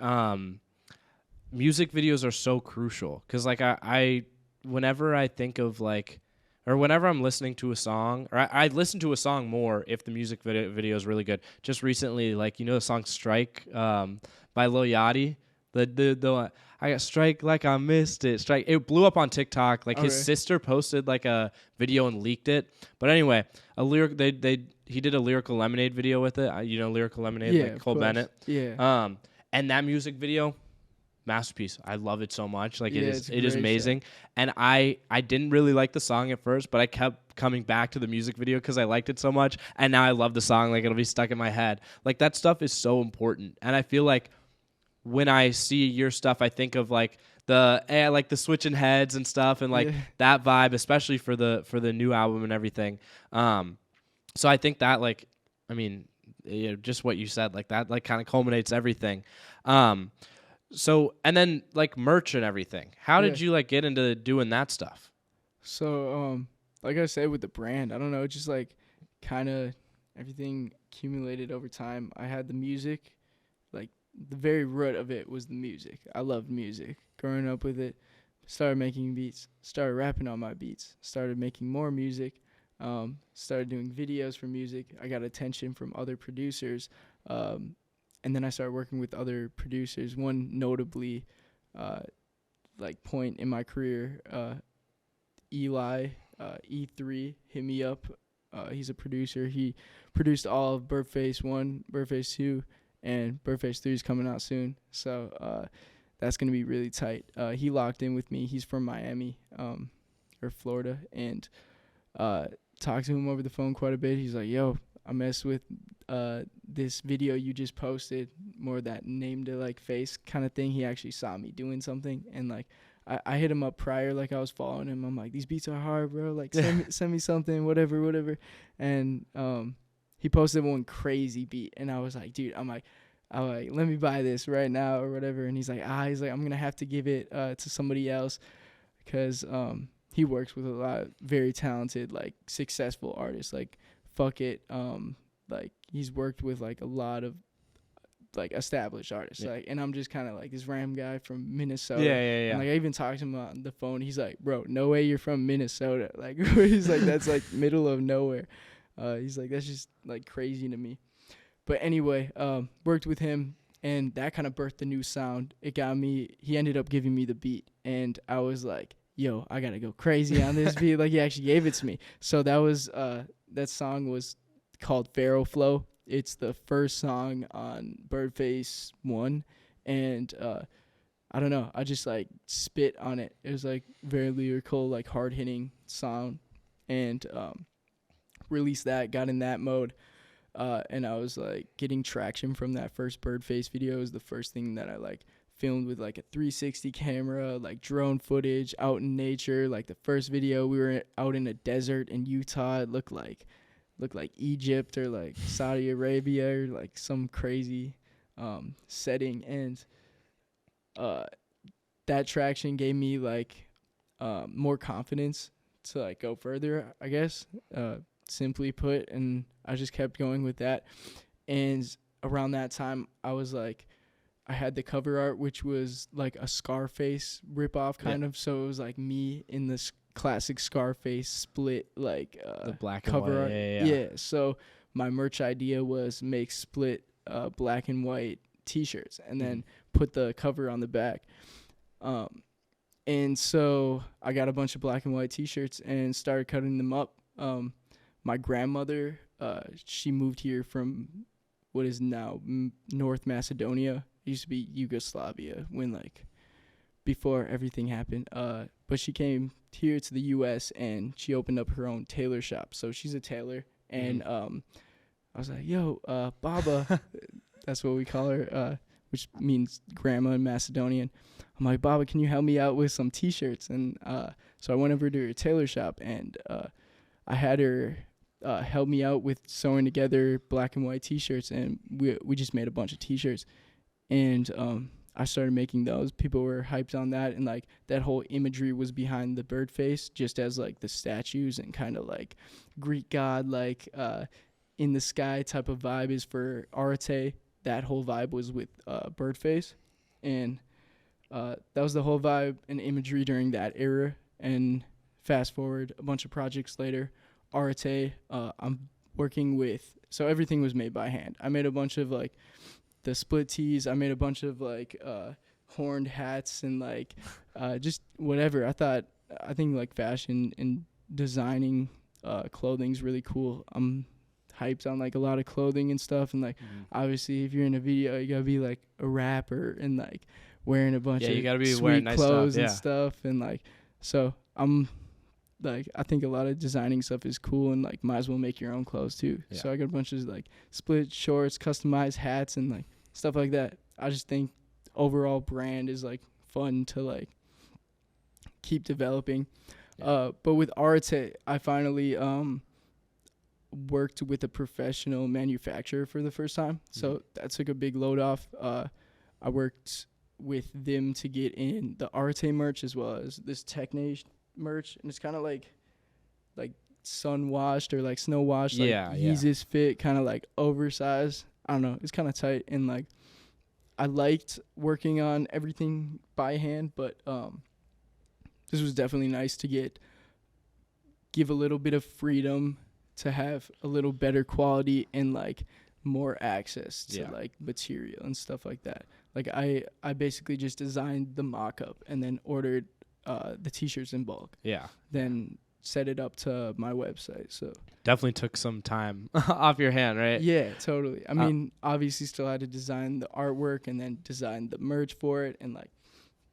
music videos are so crucial because like I whenever I think of like, or whenever I'm listening to a song, or I listen to a song more if the music video is really good. Just recently, like, you know the song "Strike" by Lil Yachty. The I got strike like I missed it. Strike. It blew up on TikTok. Like his Okay. sister posted like a video and leaked it. But anyway, he did a Lyrical Lemonade video with it. You know Lyrical Lemonade, Yeah, like of Cole course. Bennett. Yeah. And that music video, masterpiece. I love it so much. Like Yeah, it it's a is great amazing. And I didn't really like the song at first, but I kept coming back to the music video because I liked it so much. And now I love the song. Like it'll be stuck in my head. Like that stuff is so important. And I feel like when I see your stuff, I think of like the switching heads and stuff, and like Yeah. that vibe, especially for the new album and everything. So I think that like, I mean, you know, just what you said, like that, like kind of culminates everything. So and then like merch and everything. How did Yeah. you like get into doing that stuff? So, like I said with the brand, I don't know, just like kind of everything accumulated over time. I had the music, like the very root of it was the music. I loved music. Growing up with it, started making beats, started rapping on my beats, started making more music, started doing videos for music. I got attention from other producers, and then I started working with other producers. One notably, like point in my career, Eli, E3 hit me up. He's a producer. He produced all of Birdface 1, Birdface 2, and Birdface 3 is coming out soon. So that's going to be really tight. He locked in with me. He's from Miami, or Florida, and talked to him over the phone quite a bit. He's like, yo, I messed with this video you just posted, more that name to like face kind of thing. He actually saw me doing something, and like I hit him up prior, like I was following him. I'm like, these beats are hard, bro. Like send me something, whatever. And he posted one crazy beat, and I was like, dude, I'm like, let me buy this right now or whatever. And he's like, I'm gonna have to give it to somebody else, because he works with a lot of very talented, like successful artists. Like fuck it, like he's worked with like a lot of like established artists, Yeah. like, and I'm just kind of like this random guy from Minnesota. Yeah. And like I even talked to him on the phone. He's like, bro, no way you're from Minnesota. Like he's like, that's like middle of nowhere. He's like, that's just like crazy to me. But anyway, worked with him, and that kind of birthed the new sound. It got me. He ended up giving me the beat, and I was like, yo, I gotta go crazy on this beat. Like he actually gave it to me. So that was that song was called Pharaoh Flow. It's the first song on Birdface 1, and I don't know, I just like spit on it. It was like very lyrical, like hard hitting sound, and released that, got in that mode, and I was like getting traction from that first Birdface video. It was the first thing that I like filmed with like a 360 camera, like drone footage out in nature. Like the first video, we were out in a desert in Utah. It looked like Egypt or like Saudi Arabia or like some crazy setting, and that traction gave me like more confidence to like go further, I guess, simply put, and I just kept going with that. And around that time, I was like, I had the cover art, which was like a Scarface ripoff kind of, so it was like me in this classic Scarface split, like The black cover and white. art. Yeah. So my merch idea was make split black and white T-shirts, and then put the cover on the back. And so I got a bunch of black and white T-shirts and started cutting them up. My grandmother, she moved here from what is now North Macedonia. It used to be Yugoslavia when like before everything happened. But she came here to the U.S. and she opened up her own tailor shop. So she's a tailor, and I was like, yo, Baba, that's what we call her, which means grandma in Macedonian. I'm like, Baba, can you help me out with some T-shirts? And so I went over to her tailor shop, and I had her help me out with sewing together black and white T-shirts, and we just made a bunch of T-shirts. And I started making those. People were hyped on that, and like that whole imagery was behind the bird face, just as like the statues and kind of like Greek god, like in the sky type of vibe is for Arete. That whole vibe was with bird face, and that was the whole vibe and imagery during that era. And fast forward a bunch of projects later, Arete, I'm working with, so everything was made by hand. I made a bunch of like the split tees. I made a bunch of like horned hats and like just whatever. I think like fashion and designing clothing's really cool. I'm hyped on like a lot of clothing and stuff, and like obviously if you're in a video, you gotta be like a rapper and like wearing a bunch of you gotta be sweet wearing nice clothes stuff, and stuff, and like so I'm like I think a lot of designing stuff is cool, and like might as well make your own clothes too. Yeah. So I got a bunch of like split shorts, customized hats, and like stuff like that. I just think overall brand is like fun to like keep developing. But with Arete, I finally worked with a professional manufacturer for the first time. So that took a big load off. I worked with them to get in the Arete merch as well as this Technage merch, and it's kind of like sun washed or like snow washed, like Yeezus fit, kind of like oversized. I don't know, it's kind of tight, and like I liked working on everything by hand, but this was definitely nice to give a little bit of freedom to have a little better quality and like more access to like material and stuff like that. Like I basically just designed the mock-up and then ordered the t-shirts in bulk. Yeah. Then set it up to my website. So definitely took some time off your hand, right? Yeah, totally. I mean, obviously still had to design the artwork and then design the merch for it, and like,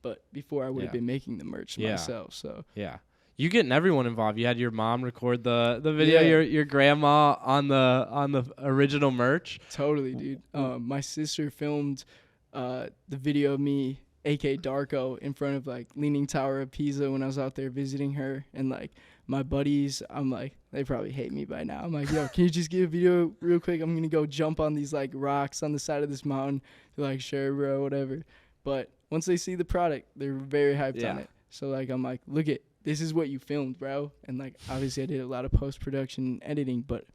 but before I would have been making the merch myself. So yeah. You getting everyone involved. You had your mom record the video, your grandma on the original merch. Totally, dude. My sister filmed the video of me, A.K Darko, in front of like Leaning Tower of Pisa when I was out there visiting her, and like my buddies, I'm like, they probably hate me by now. I'm like, yo, can you just get a video real quick? I'm gonna go jump on these like rocks on the side of this mountain. They're like, sure, bro, whatever. But once they see the product, they're very hyped on it. So like, I'm like, look at, this is what you filmed, bro. And like, obviously I did a lot of post-production editing, but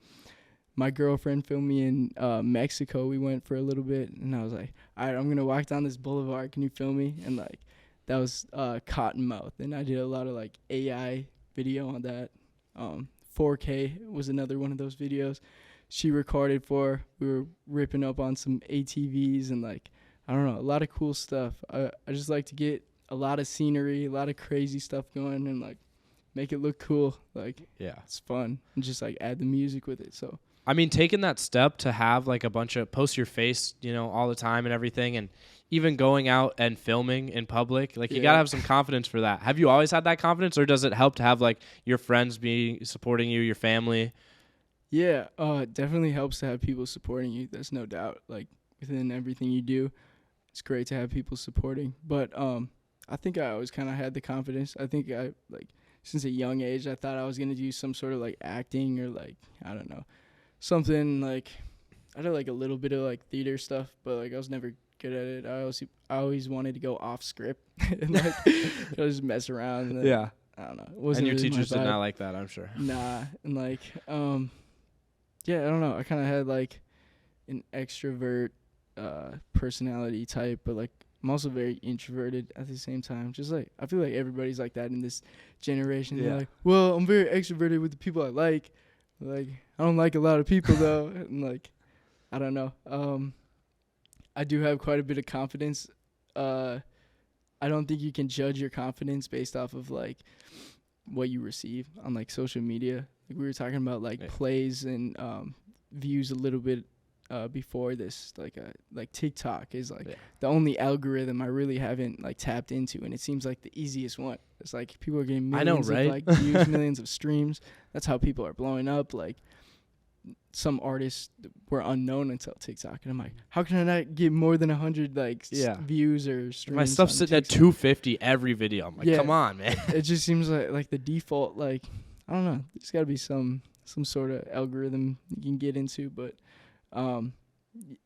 my girlfriend filmed me in Mexico. We went for a little bit, and I was like, all right, I'm going to walk down this boulevard. Can you film me? And like, that was Cottonmouth. And I did a lot of like AI video on that. 4K was another one of those videos she recorded for. We were ripping up on some ATVs and like, I don't know, a lot of cool stuff. I just like to get a lot of scenery, a lot of crazy stuff going, and like make it look cool. Like, it's fun, and just like add the music with it. So I mean, taking that step to have like a bunch of post your face, you know, all the time and everything, and even going out and filming in public, like you gotta have some confidence for that. Have you always had that confidence, or does it help to have like your friends be supporting you, your family? Yeah, it definitely helps to have people supporting you. That's no doubt. Like within everything you do, it's great to have people supporting. But I think I always kind of had the confidence. I think I like since a young age, I thought I was gonna do some sort of like acting or like, I don't know, something like, I did like a little bit of like theater stuff, but like I was never good at it. I always wanted to go off script and like just mess around. And then, I don't know. It wasn't and your really teachers my did vibe. not like that, I'm sure. Nah, and like yeah, I don't know. I kind of had like an extrovert personality type, but like I'm also very introverted at the same time. Just like, I feel like everybody's like that in this generation. They're like, well, I'm very extroverted with the people I like. Like, I don't like a lot of people though. And like, I don't know. I do have quite a bit of confidence. I don't think you can judge your confidence based off of like what you receive on like social media. Like we were talking about like plays and views a little bit before this, like TikTok is like the only algorithm I really haven't like tapped into, and it seems like the easiest one. It's like people are getting millions of like views, millions of streams. That's how people are blowing up. Like some artists were unknown until TikTok, and I'm like, how can I not get more than 100 like views or streams? My stuff's sitting at 250 every video. I'm like, come on, man. It just seems like the default. Like, I don't know. There's got to be some sort of algorithm you can get into, but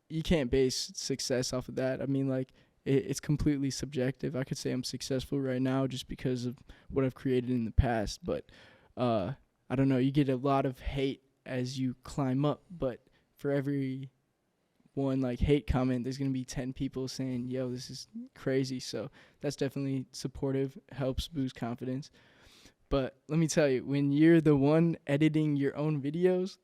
you can't base success off of that. I mean, like, it's completely subjective. I could say I'm successful right now just because of what I've created in the past, but I don't know. You get a lot of hate as you climb up, but for every one like hate comment, there's gonna be 10 people saying, yo, this is crazy. So that's definitely supportive, helps boost confidence. But let me tell you, when you're the one editing your own videos,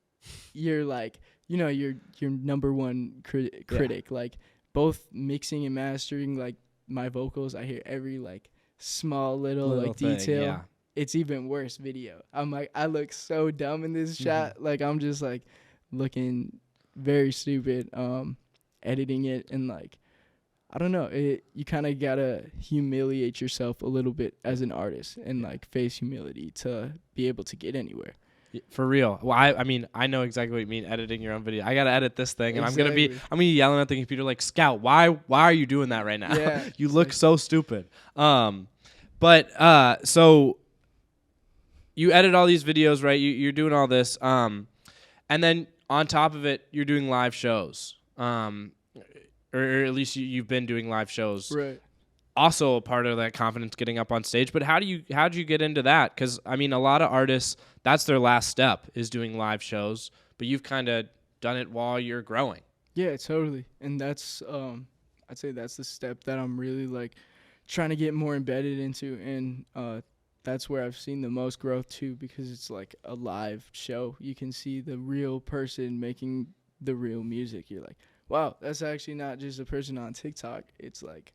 you're like, you're number one critic. Like both mixing and mastering, like my vocals, I hear every like small little like thing, detail. yeah. It's even worse video. I'm like, I look so dumb in this shot. Like I'm just like looking very stupid editing it, and like I don't know, you kind of gotta humiliate yourself a little bit as an artist and like face humility to be able to get anywhere. For real. Well, I mean, I know exactly what you mean, editing your own video. I gotta edit this thing, and I'm gonna be yelling at the computer like, Scout, why are you doing that right now? Yeah, you look like, so stupid. But so you edit all these videos, right? You're doing all this, and then on top of it, you're doing live shows, or at least you've been doing live shows, right? Also a part of that confidence getting up on stage. But how'd you get into that? Because I mean, a lot of artists, that's their last step is doing live shows, but you've kind of done it while you're growing. Yeah, totally. And that's I'd say that's the step that I'm really like trying to get more embedded into, and that's where I've seen the most growth too, because it's like a live show. You can see the real person making the real music. You're like, wow, that's actually not just a person on TikTok. It's like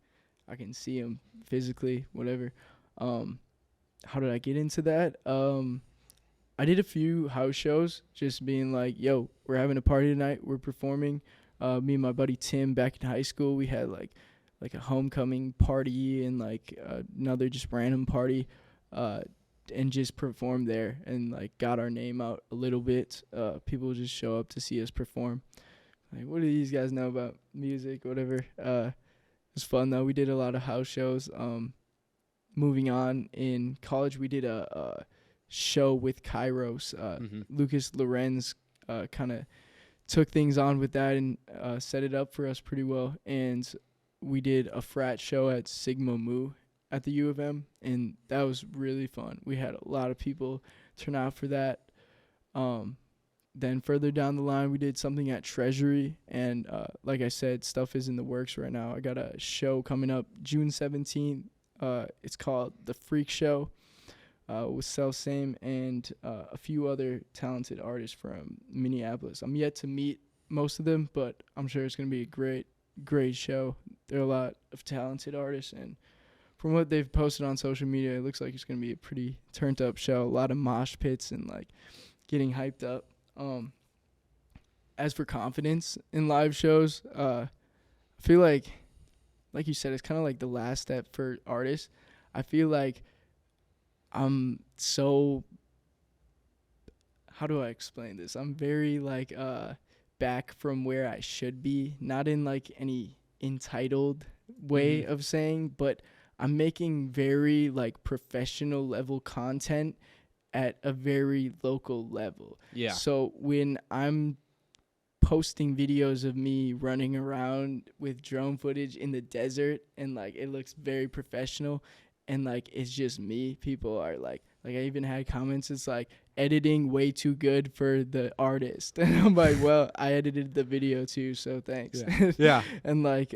I can see him physically, whatever. How did I get into that? I did a few house shows, just being like, yo, we're having a party tonight. We're performing. Me and my buddy Tim back in high school, we had like a homecoming party and like another just random party, and just performed there and like got our name out a little bit. People just show up to see us perform. Like, what do these guys know about music, whatever. It was fun though. We did a lot of house shows. Moving on, in college we did a show with Kairos. Lucas Lorenz kind of took things on with that and set it up for us pretty well. And we did a frat show at Sigma Mu at the U of M, and that was really fun. We had a lot of people turn out for that. Then further down the line, we did something at Treasury, and like I said, stuff is in the works right now. I got a show coming up June 17th. It's called The Freak Show with Self Same and a few other talented artists from Minneapolis. I'm yet to meet most of them, but I'm sure it's going to be a great show. There are a lot of talented artists, and from what they've posted on social media, it looks like it's going to be a pretty turned up show. A lot of mosh pits and like getting hyped up. As for confidence in live shows, I feel like you said, it's kind of like the last step for artists. I feel like I'm so, how do I explain this? I'm very like back from where I should be, not in like any entitled way of saying, but I'm making very like professional level content at a very local level. Yeah. So when I'm posting videos of me running around with drone footage in the desert and like it looks very professional and like it's just me, people are like I even had comments, it's like editing way too good for the artist. And I'm like, well, I edited the video too, so thanks. Yeah. And like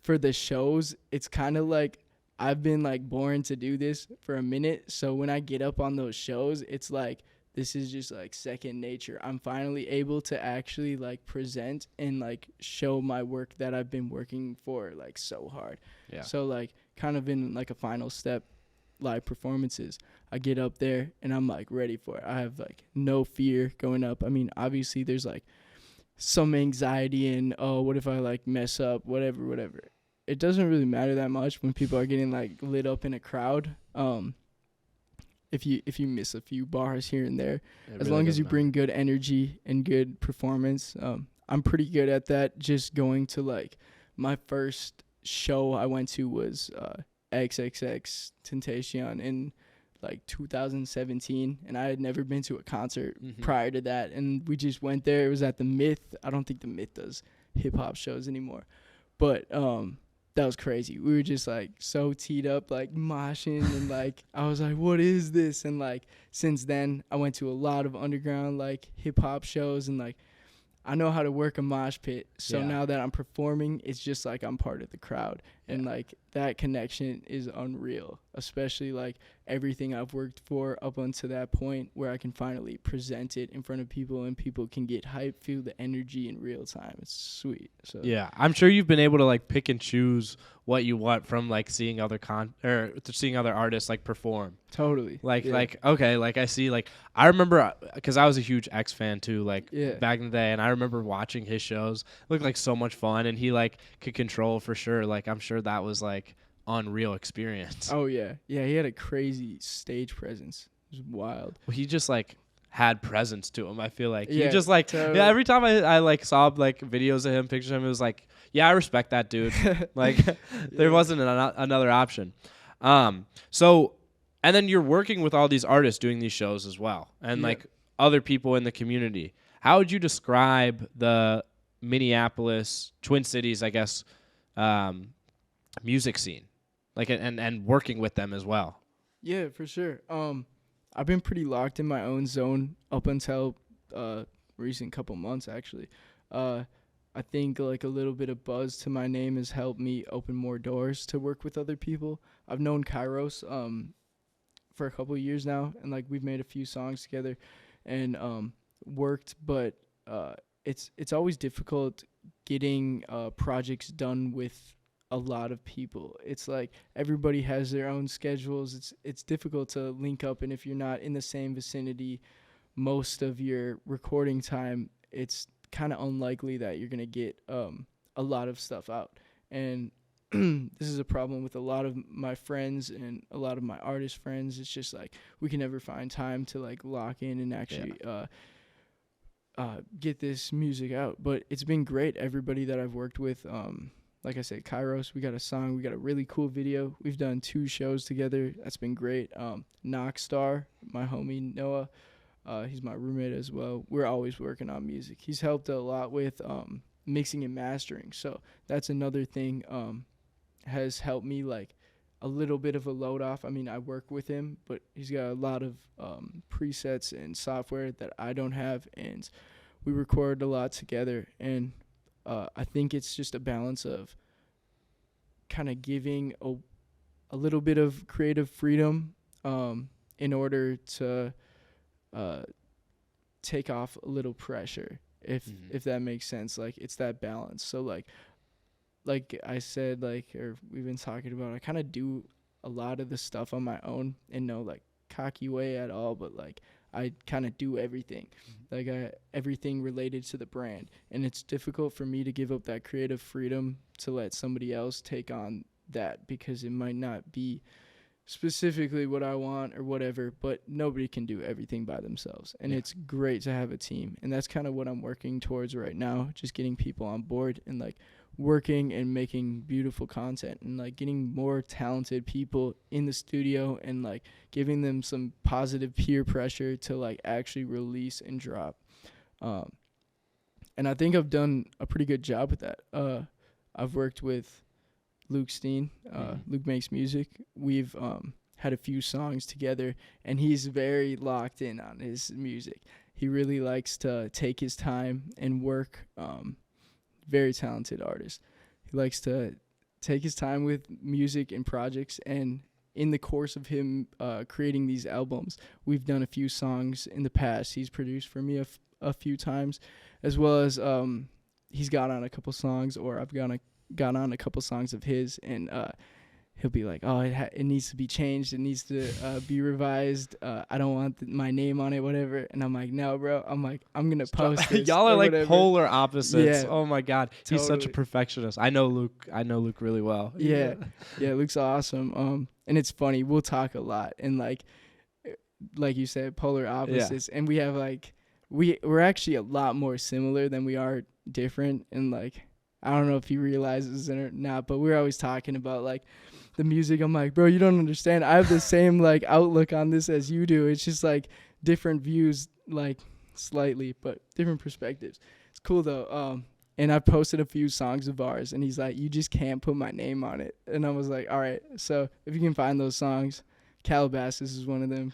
for the shows, it's kind of like I've been like born to do this for a minute. So when I get up on those shows, it's like this is just like second nature. I'm finally able to actually like present and like show my work that I've been working for like so hard. Yeah. So like kind of in like a final step, live performances, I get up there and I'm like ready for it. I have like no fear going up. I mean, obviously there's like some anxiety and, oh, what if I like mess up, whatever. It doesn't really matter that much when people are getting like lit up in a crowd. If you miss a few bars here and there, as long as you bring good energy and good performance, I'm pretty good at that. Just going to like my first show I went to was XXX Tentacion in like 2017, and I had never been to a concert prior to that, and we just went there. It was at the Myth. I don't think the Myth does hip hop shows anymore, but that was crazy. We were just like so teed up, like moshing, and like I was like, what is this? And like since then I went to a lot of underground like hip hop shows, and like I know how to work a mosh pit. So now that I'm performing, it's just like I'm part of the crowd. And like that connection is unreal, especially like everything I've worked for up until that point where I can finally present it in front of people and people can get hyped, feel the energy in real time. It's sweet. So Yeah, I'm sure you've been able to like pick and choose what you want from like seeing other seeing other artists like perform. totally. Like Yeah. like okay, like I see like I remember because I was a huge X fan too, like Yeah. back in the day, and I remember watching his shows. It looked like so much fun, and he like could control for sure. Like I'm sure that was like unreal experience. Oh yeah. Yeah, he had a crazy stage presence. It was wild. Well, he just like had presence to him. I feel like he Yeah, just like totally. yeah. Every time I like saw like videos of him, pictures of him, it was like yeah, I respect that dude. Like there wasn't another option. So and then you're working with all these artists doing these shows as well, and Yeah. like other people in the community. How would you describe the Minneapolis, Twin Cities, I guess, music scene, like and working with them as well? Yeah, for sure. I've been pretty locked in my own zone up until recent couple months actually. I think like a little bit of buzz to my name has helped me open more doors to work with other people. I've known Kairos for a couple of years now, and like we've made a few songs together and worked, but it's always difficult getting projects done with a lot of people. It's like everybody has their own schedules. It's difficult to link up, and if you're not in the same vicinity most of your recording time, it's kind of unlikely that you're going to get a lot of stuff out. And this is a problem with a lot of my friends and a lot of my artist friends. It's just like we can never find time to like lock in and actually get this music out. But it's been great. Everybody that I've worked with, like I said, Kairos, we got a song, we got a really cool video. We've done 2 shows together. That's been great. Knockstar, my homie Noah, he's my roommate as well. We're always working on music. He's helped a lot with mixing and mastering. So that's another thing has helped me like a little bit of a load off. I mean, I work with him, but he's got a lot of presets and software that I don't have, and we record a lot together. And I think it's just a balance of kind of giving a little bit of creative freedom in order to take off a little pressure, if that makes sense. Like it's that balance. So like I said, like, or we've been talking about, I kind of do a lot of the stuff on my own in no like cocky way at all, but like I kind of do everything, like everything related to the brand. And it's difficult for me to give up that creative freedom to let somebody else take on that, because it might not be specifically what I want or whatever, but nobody can do everything by themselves. And it's great to have a team. And that's kind of what I'm working towards right now, just getting people on board and like working and making beautiful content and like getting more talented people in the studio and like giving them some positive peer pressure to like actually release and drop. And I think I've done a pretty good job with that. I've worked with Luke Steen. Luke makes music. We've had a few songs together, and he's very locked in on his music. He really likes to take his time and work. Very talented artist. He likes to take his time with music and projects, and in the course of him creating these albums, we've done a few songs in the past. He's produced for me a few times, as well as he's got on a couple songs, or I've got on a couple songs of his, and he'll be like, oh, it needs to be changed, it needs to be revised, I don't want my name on it, whatever. And I'm like, no, bro, I'm gonna post this. Y'all are like whatever. polar opposites. Yeah, Oh my god, he's such a totally. perfectionist. I know Luke really well. Yeah, Luke's awesome. And it's funny, we'll talk a lot, and like you said, polar opposites. And we have like we're actually a lot more similar than we are different. And like, I don't know if he realizes it or not, but we're always talking about like the music. I'm like, bro, you don't understand. I have the same like outlook on this as you do. It's just like different views, like slightly, but different perspectives. It's cool though. And I posted a few songs of ours, and he's like, you just can't put my name on it. And I was like, all right, so if you can find those songs, Calabasas is one of them.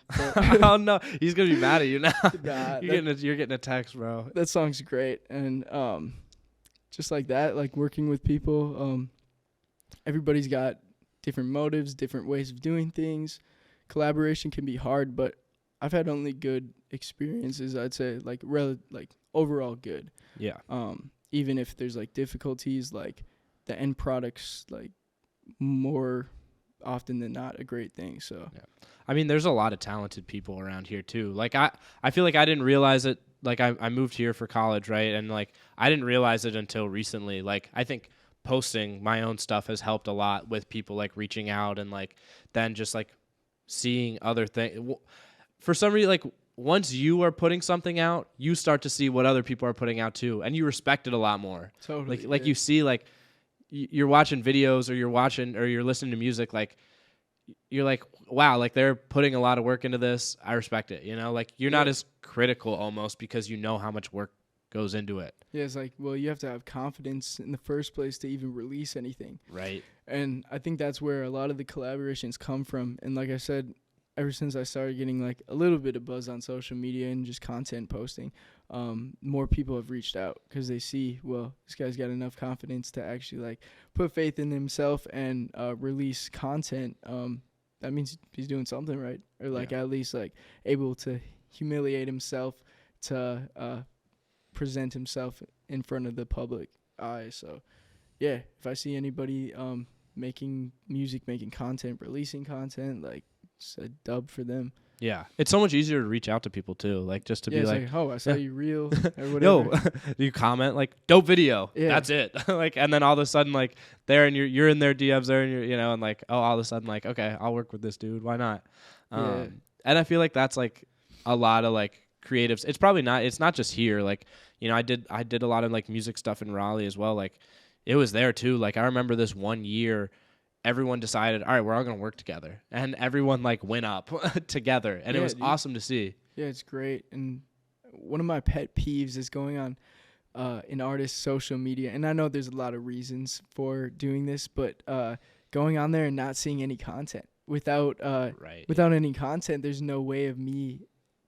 Oh no, he's gonna be mad at you now. Nah, You're getting a text, bro. that song's great. And just like that, like working with people, everybody's got different motives, different ways of doing things. Collaboration can be hard, but I've had only good experiences. I'd say like overall good. Yeah. Even if there's like difficulties, like the end product's like more often than not a great thing. So Yeah. I mean, there's a lot of talented people around here too. Like I feel like I didn't realize it. Like I moved here for college, right? And like I didn't realize it until recently. Like I think posting my own stuff has helped a lot with people like reaching out and like then just like seeing other things. For some reason, like once you are putting something out, you start to see what other people are putting out too, and you respect it a lot more. totally, Like you see like you're watching videos or you're listening to music, like you're like, wow, like they're putting a lot of work into this. I respect it. You know, like you're not as critical almost because you know how much work goes into it. Yeah, it's like, well, you have to have confidence in the first place to even release anything. Right. And I think that's where a lot of the collaborations come from. And like I said, ever since I started getting like a little bit of buzz on social media and just content posting, more people have reached out because they see, well, this guy's got enough confidence to actually like put faith in himself and release content. That means he's doing something right, or like at least like able to humiliate himself to present himself in front of the public eye. So yeah, if I see anybody making music, making content, releasing content, like it's a dub for them. Yeah, it's so much easier to reach out to people too, like just to be it's like, oh, I saw you reel or whatever. yo, you comment like dope video. Yeah. That's it. Like, and then all of a sudden like there and you're in their DMs there and you're and like, oh, all of a sudden like, okay, I'll work with this dude. Why not? And I feel like that's like a lot of like creatives. It's not just here. Like, I did a lot of like music stuff in Raleigh as well. Like it was there too. Like I remember this one year everyone decided, all right, we're all going to work together. And everyone like went up together. And it was awesome to see. Yeah, it's great. And one of my pet peeves is going on an artist's social media. And I know there's a lot of reasons for doing this, but going on there and not seeing any content. Without any content, there's no way of me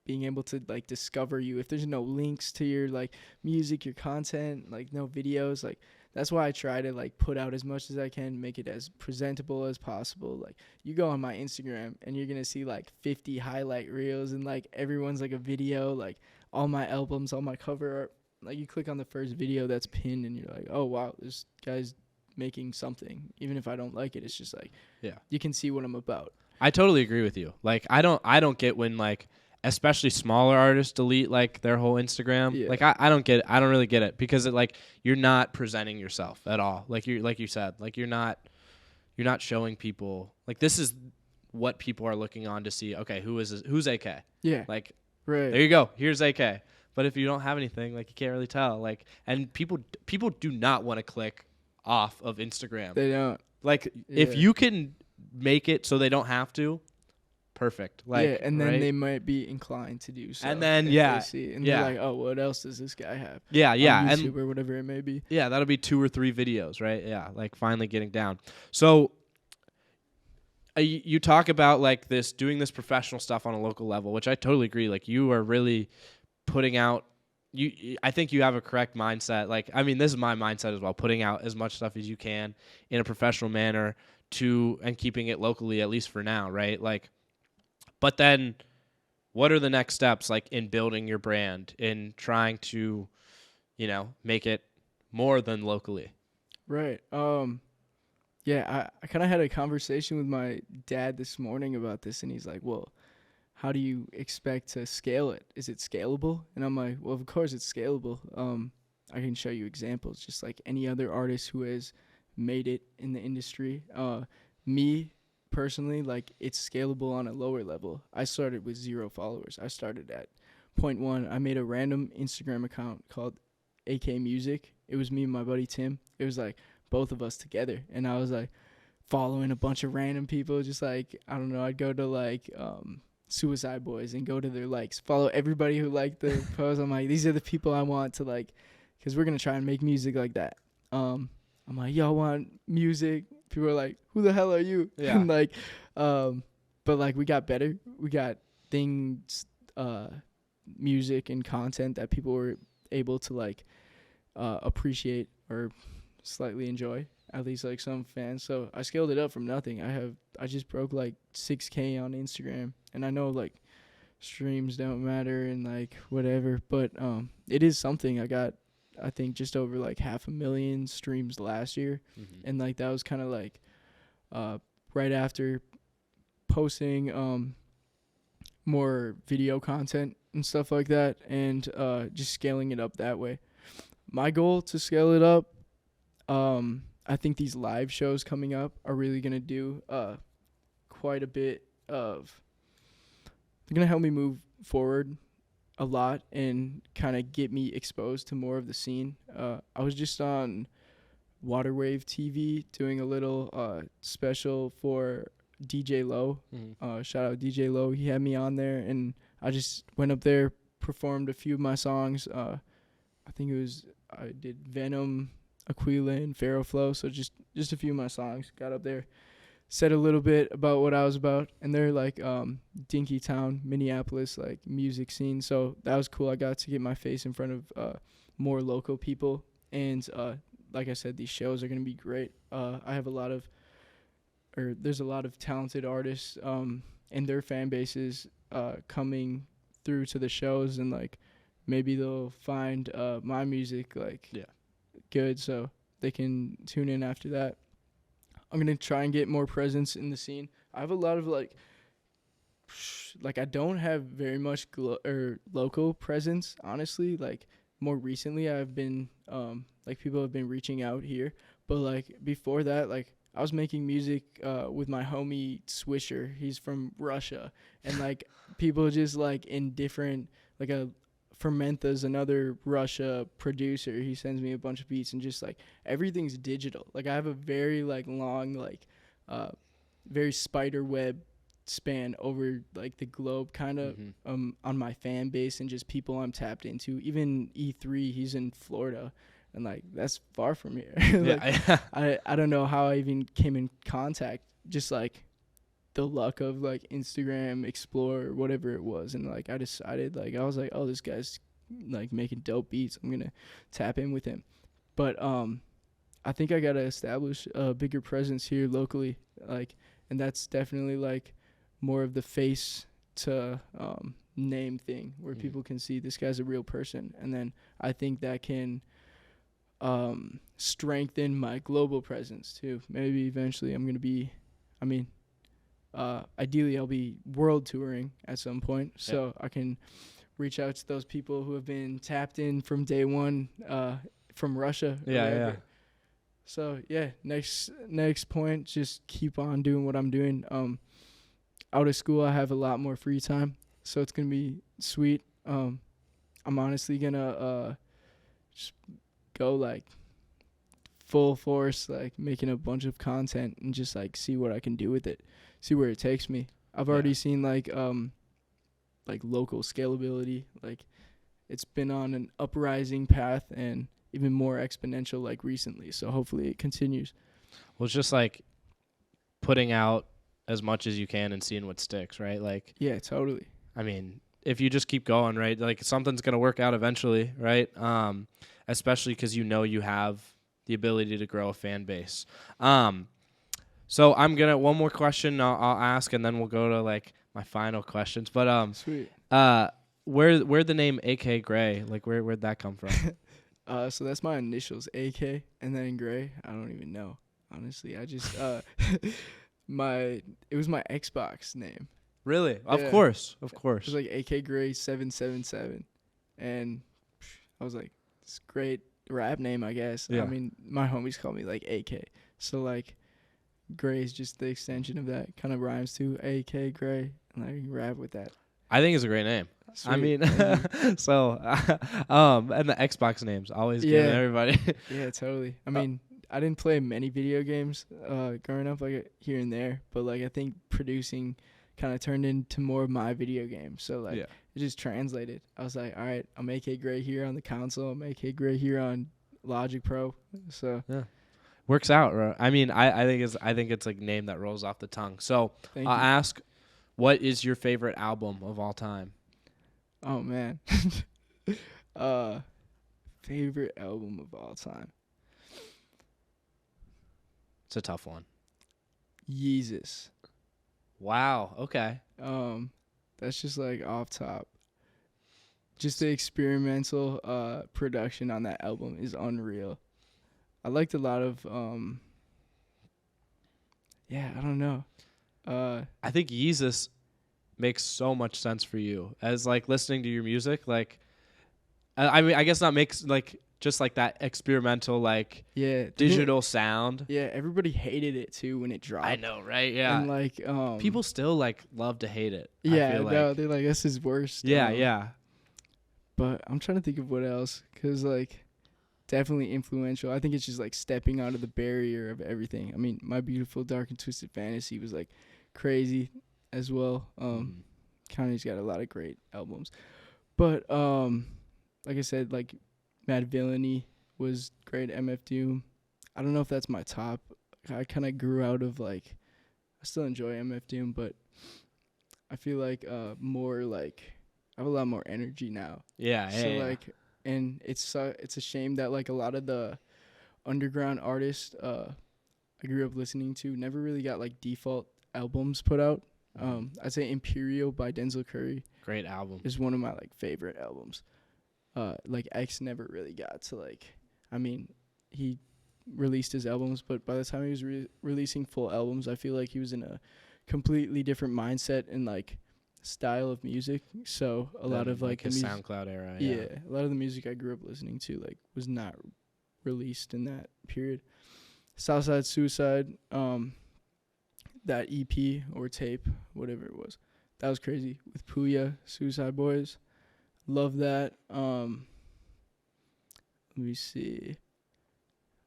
being able to like discover you. If there's no links to your like music, your content, like no videos, like that's why I try to like put out as much as I can, make it as presentable as possible. Like you go on my Instagram and you're going to see like 50 highlight reels and like everyone's like a video, like all my albums, all my cover art. Like you click on the first video that's pinned and you're like, oh wow, this guy's making something. Even if I don't like it, it's just like, you can see what I'm about. I totally agree with you. Like I don't get when like especially smaller artists delete like their whole Instagram. Yeah. Like I don't get it. I don't really get it because it like you're not presenting yourself at all. Like you said, like you're not showing people like this is what people are looking on to see. Okay, who's AK? Yeah. Like right. There you go. Here's AK. But if you don't have anything, like you can't really tell. Like and people do not want to click off of Instagram. They don't. Like if you can make it so they don't have to, perfect. Like, and then they might be inclined to do so. And then they see, and they're like, oh, what else does this guy have? Yeah, on YouTube or whatever it may be. Yeah, that'll be 2 or 3 videos, right? Yeah, like finally getting down. So you talk about like doing this professional stuff on a local level, which I totally agree. Like you are really putting out. I think you have a correct mindset. Like, I mean, this is my mindset as well. Putting out as much stuff as you can in a professional manner and keeping it locally, at least for now, right? Like. But then what are the next steps like in building your brand, in trying to, make it more than locally? Right. Yeah, I kind of had a conversation with my dad this morning about this, and he's like, well, how do you expect to scale it? Is it scalable? And I'm like, well, of course it's scalable. I can show you examples, just like any other artist who has made it in the industry. Me, personally, like it's scalable on a lower level. I started with 0 followers. I started at 0.1. I made a random Instagram account called AK Music. It was me and my buddy Tim. It was like both of us together, and I was like following a bunch of random people. Just like I don't know, I'd go to like Suicide Boys and go to their likes, follow everybody who liked the post. I'm like, these are the people I want to like, because we're gonna try and make music like that. I'm like, y'all want music? People are like, who the hell are you? Yeah. And like, but like we got better. We got things, music and content that people were able to like appreciate or slightly enjoy. at least like some fans. So I scaled it up from nothing. I just broke like 6K on Instagram, and I know like streams don't matter and like whatever, but it is something. I got, I think, just over like 500,000 streams last year, and like that was kind of like right after posting more video content and stuff like that, and just scaling it up that way. My goal to scale it up, I think these live shows coming up are really gonna do quite a bit of. They're gonna help me move forward a lot and kind of get me exposed to more of the scene. I was just on Waterwave TV doing a little special for DJ Low. Shout out DJ Low. He had me on there, and I just went up there, performed a few of my songs. I think I did Venom, Aquila, and Pharaoh Flow. So just a few of my songs. Got up there, said a little bit about what I was about, and they're like Dinkytown, Minneapolis, like music scene. So that was cool. I got to get my face in front of more local people, and like I said, these shows are gonna be great. There's a lot of talented artists and their fan bases coming through to the shows, and like maybe they'll find my music like good, so they can tune in after that. I'm gonna try and get more presence in the scene. I have a lot of like I don't have very much local presence, honestly. Like more recently, I've been like people have been reaching out here, but like before that, like I was making music with my homie Swisher. He's from Russia, and like people just like in different like Fermenta's another Russia producer. He sends me a bunch of beats, and just like everything's digital. Like I have a very like long like very spider web span over like the globe kind of on my fan base and just people I'm tapped into. Even E3, he's in Florida, and like that's far from here. I don't know how I even came in contact, just like the luck of like Instagram Explorer, whatever it was, and like I decided, like I was like, oh, this guy's like making dope beats, I'm gonna tap in with him. But I think I gotta establish a bigger presence here locally, like, and that's definitely like more of the face to name thing, where people can see this guy's a real person, and then I think that can strengthen my global presence too. Maybe eventually I'm gonna be, ideally I'll be world touring at some point, so I can reach out to those people who have been tapped in from day one from Russia. So next point, just keep on doing what I'm doing. Out of school, I have a lot more free time, so it's gonna be sweet. I'm honestly gonna just go like full force, like making a bunch of content and just like see what I can do with it, see where it takes me. I've already seen like local scalability, like it's been on an uprising path and even more exponential like recently. So hopefully it continues. Well, it's just like putting out as much as you can and seeing what sticks, right? Like, yeah, totally. I mean, if you just keep going, right, like something's going to work out eventually, right? Especially because you have the ability to grow a fan base. So I'm going to, one more question I'll ask, and then we'll go to like my final questions. But sweet. Where'd the name A.K Grey, like where'd that come from? So that's my initials, A.K, and then Grey. I don't even know, honestly. I just it was my Xbox name. Really? Of course. It was like A.K Grey 777, and I was like, it's a great rap name, I guess. Yeah. I mean, my homies call me like AK, so like Grey is just the extension of that. Kind of rhymes to A.K Grey, and I can rap with that. I think it's a great name. Sweet. I mean, so and the Xbox names always giving everybody. Yeah, totally. I mean, I didn't play many video games growing up, like here and there, but like I think producing kind of turned into more of my video games. So like it just translated. I was like, all right, I'm A.K Grey here on the console. I'm A.K Grey here on Logic Pro. So works out, right? I mean, I think it's like a name that rolls off the tongue. So I'll ask, what is your favorite album of all time? Oh man. Favorite album of all time. It's a tough one. Yeezus. Wow. Okay. That's just like off top. Just the experimental production on that album is unreal. I liked a lot of I don't know. I think Yeezus makes so much sense for you as like listening to your music. Like, I mean, I guess that makes like just like that experimental like digital sound. Yeah, everybody hated it too when it dropped. I know, right? Yeah. And like people still like love to hate it. Yeah, I feel like. no, they're like, this is worse. Yeah. But I'm trying to think of what else, because like definitely influential. I think it's just like stepping out of the barrier of everything. I mean, My Beautiful Dark and Twisted Fantasy was like crazy as well. Kanye's got a lot of great albums, but like I said, like Mad Villainy was great. MF Doom. I don't know if that's my top. I kind of grew out of like, I still enjoy MF Doom, but I feel like more like I have a lot more energy now. Yeah. Like, and it's a shame that like a lot of the underground artists I grew up listening to never really got like default albums put out. I'd say Imperial by Denzel Curry. Great album. Is one of my like favorite albums. Like X never really got to like, I mean, he released his albums, but by the time he was releasing full albums, I feel like he was in a completely different mindset and like style of music. So a lot of like the SoundCloud era. Yeah, a lot of the music I grew up listening to like was not released in that period. Southside Suicide, that EP or tape, whatever it was, that was crazy with Puya, Suicide Boys. Love that. Let me see.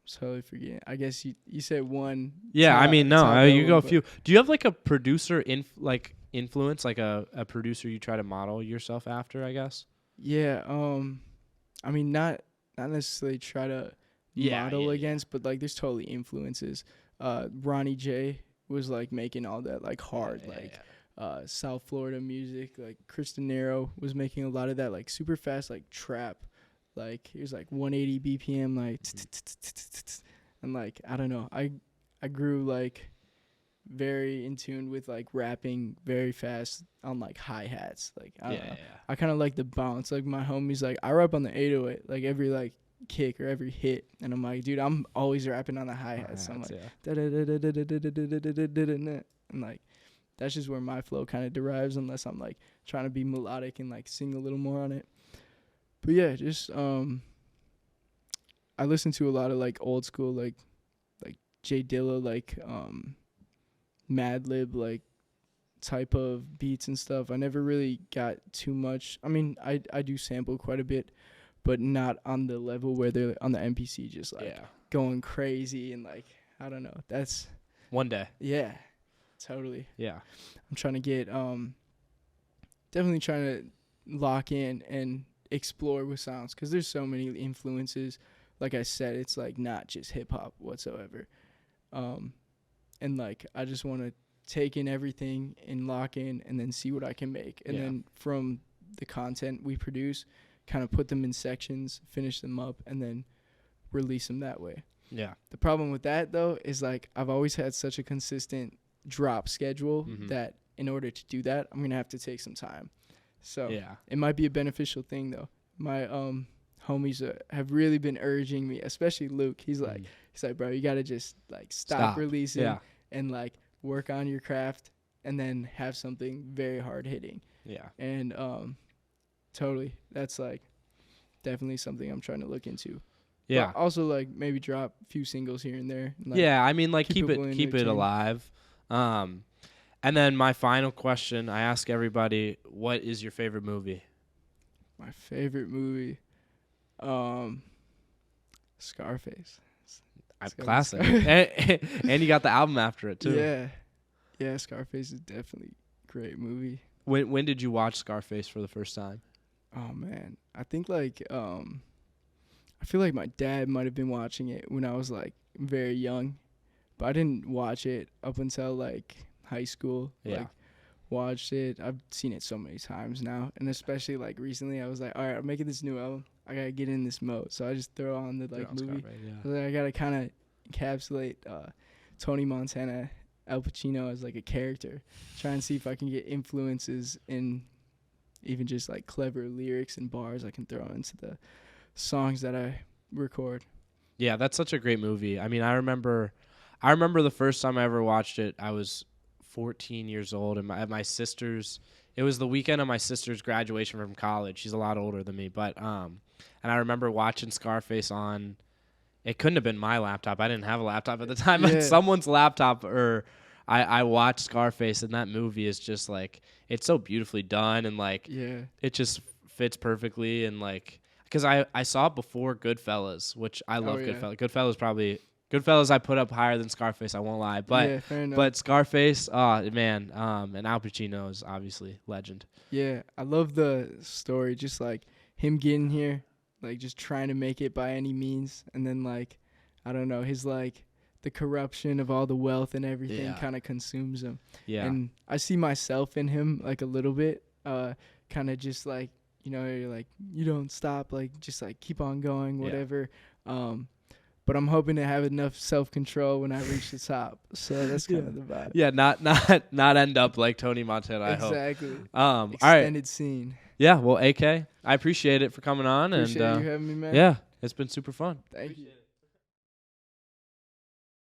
I'm totally forgetting. I guess you said one. Yeah, I mean, no, you go a few. Do you have like a producer influence, like a producer you try to model yourself after, I guess? Yeah, I mean, not necessarily try to model against, but like there's totally influences. Ronnie J was like making all that like hard South Florida music. Like Chris De Niro was making a lot of that like super fast like trap. Like it was like 180 BPM like and like I don't know. I grew like very in tune with like rapping very fast on like hi-hats. Like I don't know. I kind of like the bounce. Like my homie's like I rap on the 808 like every like kick or every hit, and I'm like, dude, I'm always rapping on the hi-hats. So I'm like and like that's just where my flow kind of derives, unless I'm like trying to be melodic and like sing a little more on it. But yeah, just I listen to a lot of like old school like J Dilla, like Madlib like type of beats and stuff. I never really got too much. I mean, I do sample quite a bit, but not on the level where they're on the MPC just like going crazy and like I don't know. That's one day. Yeah, totally. Yeah, I'm trying to get definitely trying to lock in and explore with sounds, because there's so many influences. Like I said, it's like not just hip hop whatsoever. And like I just want to take in everything and lock in and then see what I can make. And then from the content we produce, kind of put them in sections, finish them up, and then release them that way. Yeah. The problem with that though is like I've always had such a consistent drop schedule that in order to do that, I'm going to have to take some time. So it might be a beneficial thing though. My homies have really been urging me, especially Luke. He's like, bro, you got to just like stop releasing and like work on your craft and then have something very hard hitting. Yeah. And totally, that's like definitely something I'm trying to look into. Yeah. But also like maybe drop a few singles here and there. And, like, I mean like keep it alive. And then my final question, I ask everybody, what is your favorite movie? My favorite movie, Scarface. Classic. And you got the album after it too. Yeah, Scarface is definitely a great movie. When did you watch Scarface for the first time? Oh man, I think like I feel like my dad might have been watching it when I was like very young, but I didn't watch it up until like high school. Like watched it. I've seen it so many times now, and especially like recently I was like, all right, I'm making this new album, I gotta get in this mode, so I just throw on the like movie. I gotta kind of encapsulate Tony Montana, Al Pacino as like a character. Try and see if I can get influences in even just like clever lyrics and bars I can throw into the songs that I record. Yeah, that's such a great movie. I mean, I remember the first time I ever watched it. I was 14 years old, and my sister's. It was the weekend of my sister's graduation from college. She's a lot older than me, but and I remember watching Scarface on. It couldn't have been my laptop. I didn't have a laptop at the time. Yeah. Someone's laptop, or I watched Scarface, and that movie is just like it's so beautifully done, and like it just fits perfectly, and like because I saw it before Goodfellas, which I love Goodfellas. Goodfellas I put up higher than Scarface. I won't lie, but Scarface, man, and Al Pacino is obviously legend. Yeah, I love the story, just like him getting here, like just trying to make it by any means, and then like I don't know, his like the corruption of all the wealth and everything kind of consumes him. Yeah, and I see myself in him like a little bit, kind of just like you're like you don't stop, like just like keep on going, whatever. But I'm hoping to have enough self-control when I reach the top. So that's kind of the vibe. Yeah, not end up like Tony Montana, I hope. Exactly. Extended all right. Scene. Yeah, well, AK, I appreciate it for coming on. Appreciate you having me, man. Yeah, it's been super fun. Thank you.